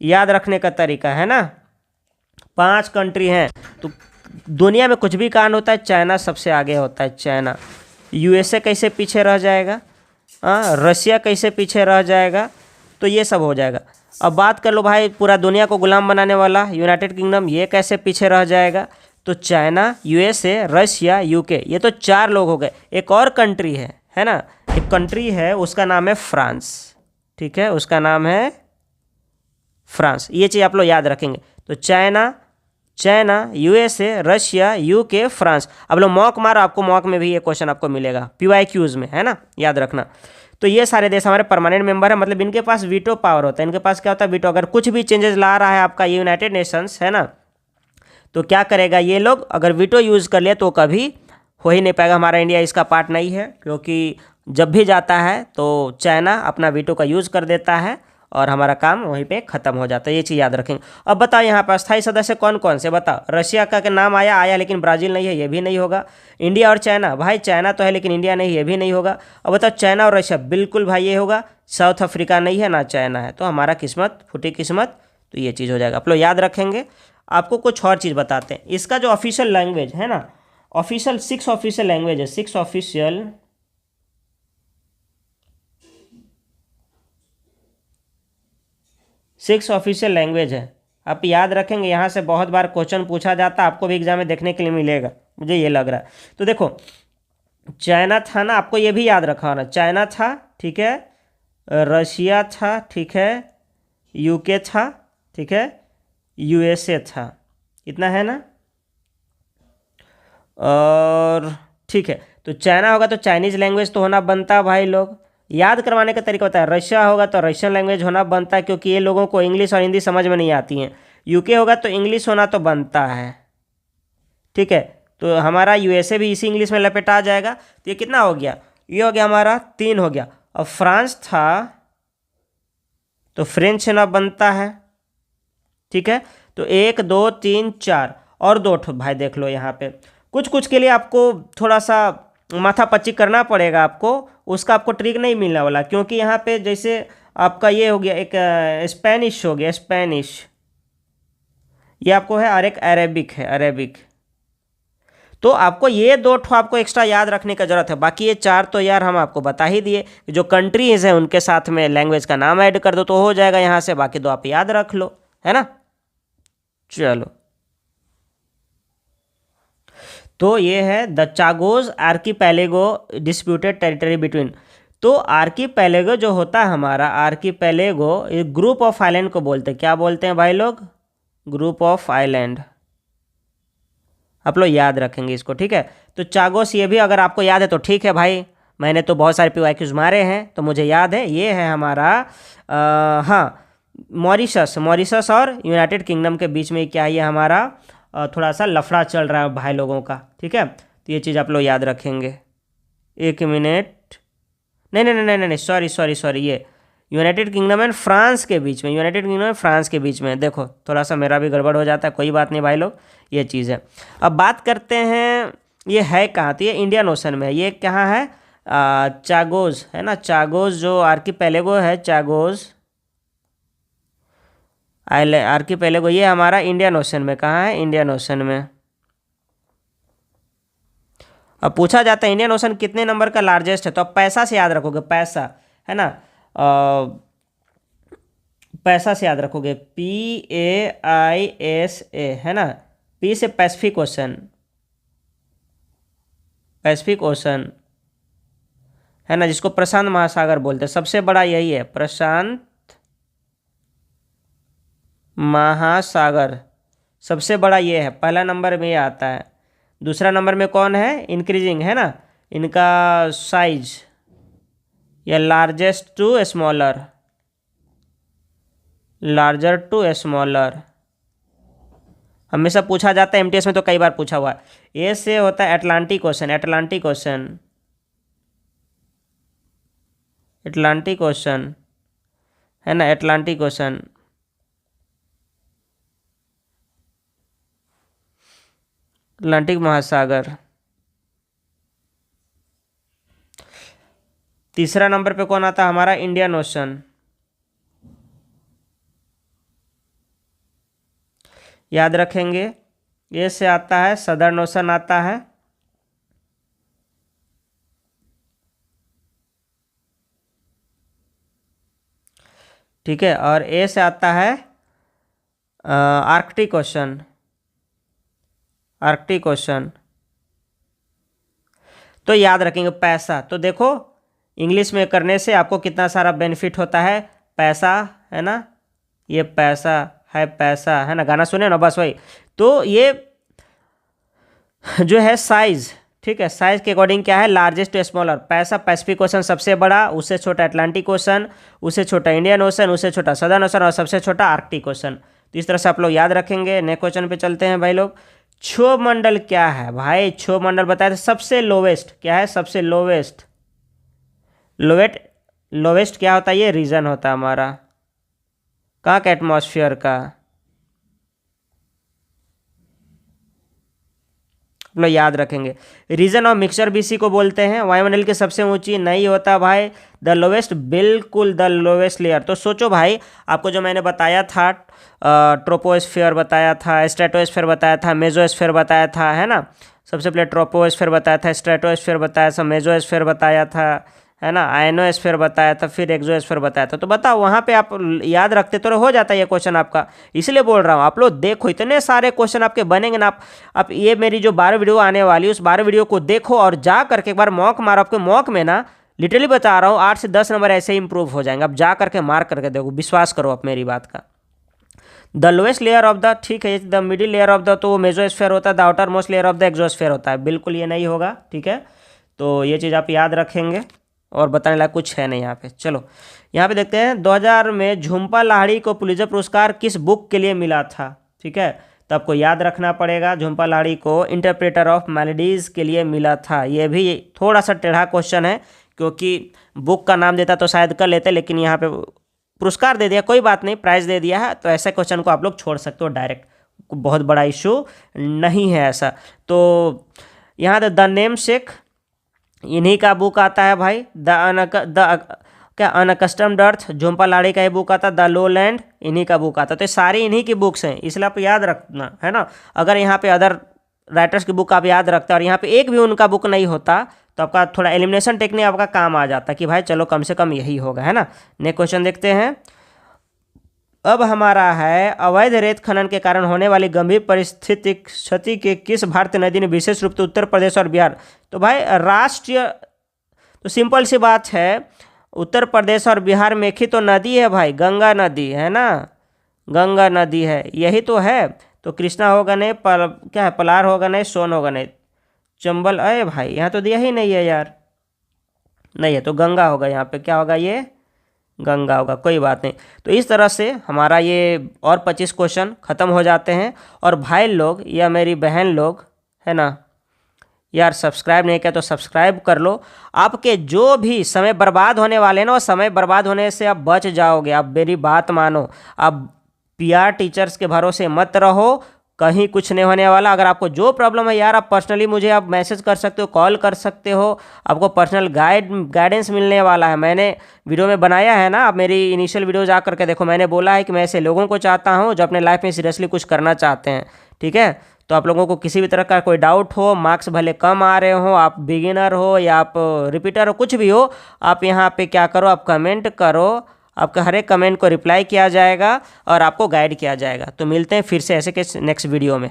याद रखने का तरीका है ना, 5 कंट्री हैं। तो दुनिया में कुछ भी कांड होता है, चाइना सबसे आगे होता है, चाइना। यूएसए कैसे पीछे रह जाएगा, रशिया कैसे पीछे रह जाएगा, तो ये सब हो जाएगा। अब बात कर लो भाई, पूरा दुनिया को गुलाम बनाने वाला यूनाइटेड किंगडम, ये कैसे पीछे रह जाएगा। तो चाइना, यूएसए, रशिया, यूके, ये तो 4 लोग हो गए। एक और कंट्री है ना, एक कंट्री है, उसका नाम है फ्रांस। ठीक है, उसका नाम है फ्रांस। ये चीज़ आप लोग याद रखेंगे। तो China, USA, Russia, UK, France. अब लोग मॉक मारो, आपको मॉक में भी ये क्वेश्चन आपको मिलेगा, PYQs में, है ना, याद रखना। तो ये सारे देश हमारे परमानेंट मेंबर है, मतलब इनके पास वीटो पावर होता है। इनके पास क्या होता है? वीटो। अगर कुछ भी चेंजेस ला रहा है आपका यूनाइटेड नेशंस, है ना, तो क्या करेगा ये लोग? अगर वीटो यूज़ कर लिया तो कभी हो ही नहीं पाएगा। हमारा इंडिया इसका पार्ट नहीं है, क्योंकि जब भी जाता है तो चाइना अपना वीटो का यूज़ कर देता है और हमारा काम वहीं पे ख़त्म हो जाता है। ये चीज़ याद रखेंगे। अब बताओ यहाँ पर अस्थायी सदस्य कौन कौन से? बताओ। रशिया का नाम आया लेकिन ब्राज़ील नहीं है, ये भी नहीं होगा। इंडिया और चाइना, भाई चाइना तो है लेकिन इंडिया नहीं, ये भी नहीं होगा। अब बताओ चाइना और रशिया, बिल्कुल भाई ये होगा। साउथ अफ्रीका नहीं है, ना चाइना है, तो हमारा किस्मत फूटी किस्मत। तो ये चीज़ हो जाएगा, आप लोग याद रखेंगे। आपको कुछ और चीज़ बताते हैं। इसका जो ऑफिशियल लैंग्वेज है ना, ऑफिशियल 6 ऑफिशियल लैंग्वेज है, 6 ऑफिशियल लैंग्वेज है। आप याद रखेंगे, यहाँ से बहुत बार क्वेश्चन पूछा जाता है, आपको भी एग्जाम में देखने के लिए मिलेगा, मुझे ये लग रहा है। तो देखो, चाइना था ना, आपको ये भी याद रखा होना, चाइना था, ठीक है, रशिया था, ठीक है, यूके था, ठीक है, यूएसए था, इतना है ना। और ठीक है, तो चाइना होगा तो चाइनीज़ लैंग्वेज तो होना बनता है भाई लोग। याद करवाने का तरीका होता है, रशिया होगा तो रशियन लैंग्वेज होना बनता है, क्योंकि ये लोगों को इंग्लिश और हिंदी समझ में नहीं आती हैं। यूके होगा तो इंग्लिश होना तो बनता है, ठीक है। तो हमारा यूएसए भी इसी इंग्लिश में लपेटा जाएगा। तो ये कितना हो गया? ये हो गया हमारा 3 हो गया। अब फ्रांस था तो फ्रेंच होना बनता है, ठीक है। तो 1 2 3 4 और 2 भाई देख लो यहाँ पे। कुछ कुछ के लिए आपको थोड़ा सा माथा पच्ची करना पड़ेगा आपको, उसका आपको ट्रिक नहीं मिलने वाला, क्योंकि यहाँ पे जैसे आपका ये हो गया, एक स्पेनिश हो गया, स्पेनिश ये आपको है, और एक अरेबिक है, अरेबिक। तो आपको ये 2 आपको एक्स्ट्रा याद रखने का जरूरत है। बाकी ये 4 तो यार हम आपको बता ही दिए। जो कंट्रीज हैं उनके साथ में लैंग्वेज का नाम ऐड कर दो तो हो जाएगा यहाँ से, बाकी 2 आप याद रख लो, है ना। चलो, तो ये है the Chagos archipelago disputed territory between. तो आर्कीपेलेगो जो होता है हमारा, आर्कीपेलेगो एक ग्रुप ऑफ आइलैंड को बोलते हैं। क्या बोलते हैं भाई लोग? Group of island. आप लोग याद रखेंगे इसको, ठीक है। तो चागोस ये भी अगर आपको याद है तो ठीक है भाई, मैंने तो बहुत सारे PYQs मारे हैं तो मुझे याद है। ये है हमारा हाँ, मॉरिशस और यूनाइटेड किंगडम के बीच में क्या है, ये हमारा थोड़ा सा लफड़ा चल रहा है भाई लोगों का, ठीक है। तो ये चीज़ आप लोग याद रखेंगे। 1 मिनट, नहीं नहीं नहीं नहीं, सॉरी, ये यूनाइटेड किंगडम एंड फ्रांस के बीच में, यूनाइटेड किंगडम एंड फ्रांस के बीच में। देखो थोड़ा सा मेरा भी गड़बड़ हो जाता है, कोई बात नहीं भाई लोग, ये चीज़ है। अब बात करते हैं ये है कहाँ। तो ये इंडियन ओशन में है। ये कहाँ है? चागोस है ना, चागोस जो आर्कीपेलेगो है, चागोस आइलैंड आर्कीपेलेगो, ये हमारा इंडियन ओशन में। कहाँ है? इंडियन ओशन में। अब पूछा जाता है इंडियन ओशन कितने नंबर का लार्जेस्ट है, तो आप पैसा से याद रखोगे, पैसा, है ना, पैसा से याद रखोगे, PAISA, है ना। पी से पैसिफिक ओशन, पैसिफिक ओशन, है ना, जिसको प्रशांत महासागर बोलते हैं। सबसे बड़ा यही है, प्रशांत महासागर, सबसे बड़ा ये है, पहला नंबर में ये आता है। दूसरा नंबर में कौन है? इंक्रीजिंग, है ना, इनका साइज, या largest to smaller, larger to smaller, हमेशा पूछा जाता है MTS में, तो कई बार पूछा हुआ है। ये से होता है Atlantic ocean, Atlantic ocean, Atlantic ocean, है ना, अटलांटिक ओशन, अटलांटिक महासागर। तीसरा नंबर पे कौन आता है? हमारा इंडियन ओशन। याद रखेंगे, ये से आता है सदर्न ओशन आता है, ठीक है, और ए से आता है आर्कटिक ओशन, आर्कटिक ओशन। तो याद रखेंगे पैसा। तो देखो इंग्लिश में करने से आपको कितना सारा बेनिफिट होता है, पैसा, है ना, ये पैसा है, पैसा, है ना, गाना सुने ना, बस वही। तो ये जो है साइज, ठीक है। साइज के अकॉर्डिंग क्या है, लार्जेस्ट टू स्मॉलर। पैसा पैसिफिक ओशन सबसे बड़ा, उससे छोटा अटलांटिक ओशन, उससे छोटा इंडियन ओशन, उससे छोटा सदर्न ओशन और सबसे छोटा आर्कटिक ओशन। तो इस तरह से आप लोग याद रखेंगे। नेक्स्ट क्वेश्चन पे चलते हैं भाई लोग। क्षोभ मंडल क्या है भाई, क्षोभ मंडल बताया था सबसे लोवेस्ट क्या है, सबसे लोवेस्ट लोवेस्ट क्या होता है, ये रीजन होता है हमारा कहाँ का, एटमॉस्फेयर का। आप लोग याद रखेंगे। रीजन ऑफ मिक्सचर भी इसी को बोलते हैं। वायुमंडल की सबसे ऊंची नहीं होता भाई द लोवेस्ट, बिल्कुल द लोवेस्ट लेयर। तो सोचो भाई, आपको जो मैंने बताया था, ट्रोपोस्फेयर बताया था, स्ट्रेटोस्फेयर बताया था, मेसोस्फेयर बताया था, है ना। सबसे पहले ट्रोपोस्फेयर बताया था, स्ट्रेटोस्फेयर बताया था, मेसोस्फेयर बताया था, है ना, आयनोस्फेयर बताया था, फिर एक्सोस्फेयर बताया था। तो बताओ वहाँ पे आप याद रखते तो हो जाता है ये क्वेश्चन आपका। इसलिए बोल रहा हूँ, आप लोग देखो, इतने सारे क्वेश्चन आपके बनेंगे ना। आप ये मेरी जो 12 वीडियो आने वाली है उस 12 वीडियो को देखो और जा करके एक बार मॉक मारो। आपके मॉक में ना लिटरली बता रहा हूँ 8 से 10 नंबर ऐसे ही इंप्रूव हो जाएंगे। आप जा करके मार्क करके देखो, विश्वास करो आप मेरी बात का। The lowest layer of the, ठीक है, the middle layer of the, तो वो मेसोस्फेयर होता है। The outer most layer of the exosphere होता है। बिल्कुल ये नहीं होगा, ठीक है। तो ये चीज़ आप याद रखेंगे और बताने लायक कुछ है नहीं यहाँ पे। चलो यहाँ पे देखते हैं 2000 में झुम्पा लाहिड़ी को पुलित्जर पुरस्कार किस बुक के लिए मिला था, ठीक है। तो आपको याद रखना पड़ेगा, झुम्पा लाहिड़ी को इंटरप्रेटर ऑफ मेलोडीज के लिए मिला था। ये भी थोड़ा सा टेढ़ा क्वेश्चन है, क्योंकि बुक का नाम देता तो शायद कर लेते, लेकिन यहाँ पे पुरस्कार दे दिया, कोई बात नहीं, प्राइज दे दिया है, तो ऐसे क्वेश्चन को आप लोग छोड़ सकते हो डायरेक्ट, बहुत बड़ा इशू नहीं है ऐसा। तो यहाँ द नेम शेक इन्हीं का बुक आता है भाई। क्या अनकस्टम्ड अर्थ झुम्पा लाहिड़ी का ही बुक आता है। द लो लैंड इन्हीं का बुक आता है। तो सारी इन्हीं की बुक्स हैं, इसलिए आप याद रखना, है ना। अगर यहाँ पे अदर राइटर्स की बुक आप याद रखते हैं और यहाँ पे एक भी उनका बुक नहीं होता, तो आपका थोड़ा एलिमिनेशन टेक्निक आपका काम आ जाता कि भाई चलो कम से कम यही होगा, है ना। नेक्स्ट क्वेश्चन देखते हैं। अब हमारा है अवैध रेत खनन के कारण होने वाली गंभीर पारिस्थितिक क्षति के किस भारतीय नदी ने विशेष रूप से उत्तर प्रदेश और बिहार। तो भाई राष्ट्रीय, तो सिंपल सी बात है, उत्तर प्रदेश और बिहार में एक ही तो नदी है भाई, गंगा नदी, है ना, गंगा नदी है, यही तो है। तो कृष्णा होगा नहीं, क्या है, पलार होगा नहीं, सोन होगा नहीं, चंबल, अरे भाई यहाँ तो दिया ही नहीं है यार, नहीं है, तो गंगा होगा। यहाँ पे क्या होगा, ये गंगा होगा, कोई बात नहीं। तो इस तरह से हमारा ये और 25 क्वेश्चन ख़त्म हो जाते हैं। और भाई लोग या मेरी बहन लोग, है ना यार, सब्सक्राइब नहीं किया तो सब्सक्राइब कर लो। आपके जो भी समय बर्बाद होने वाले हैं ना, वो समय बर्बाद होने से आप बच जाओगे। आप मेरी बात मानो, आप पीआर टीचर्स के भरोसे मत रहो, कहीं कुछ नहीं होने वाला। अगर आपको जो प्रॉब्लम है यार, आप पर्सनली मुझे आप मैसेज कर सकते हो, कॉल कर सकते हो, आपको पर्सनल गाइडेंस मिलने वाला है। मैंने वीडियो में बनाया है ना, आप मेरी इनिशियल वीडियो जा करके देखो, मैंने बोला है कि मैं ऐसे लोगों को चाहता हूँ जो अपने लाइफ में सीरियसली कुछ करना चाहते हैं, ठीक है। तो आप लोगों को किसी भी तरह का कोई डाउट हो, मार्क्स भले कम आ रहे हो, आप बिगिनर हो या आप रिपीटर हो, कुछ भी हो, आप यहाँ पे क्या करो, आप कमेंट करो, आपका हर एक कमेंट को रिप्लाई किया जाएगा और आपको गाइड किया जाएगा। तो मिलते हैं फिर से ऐसे के नेक्स्ट वीडियो में।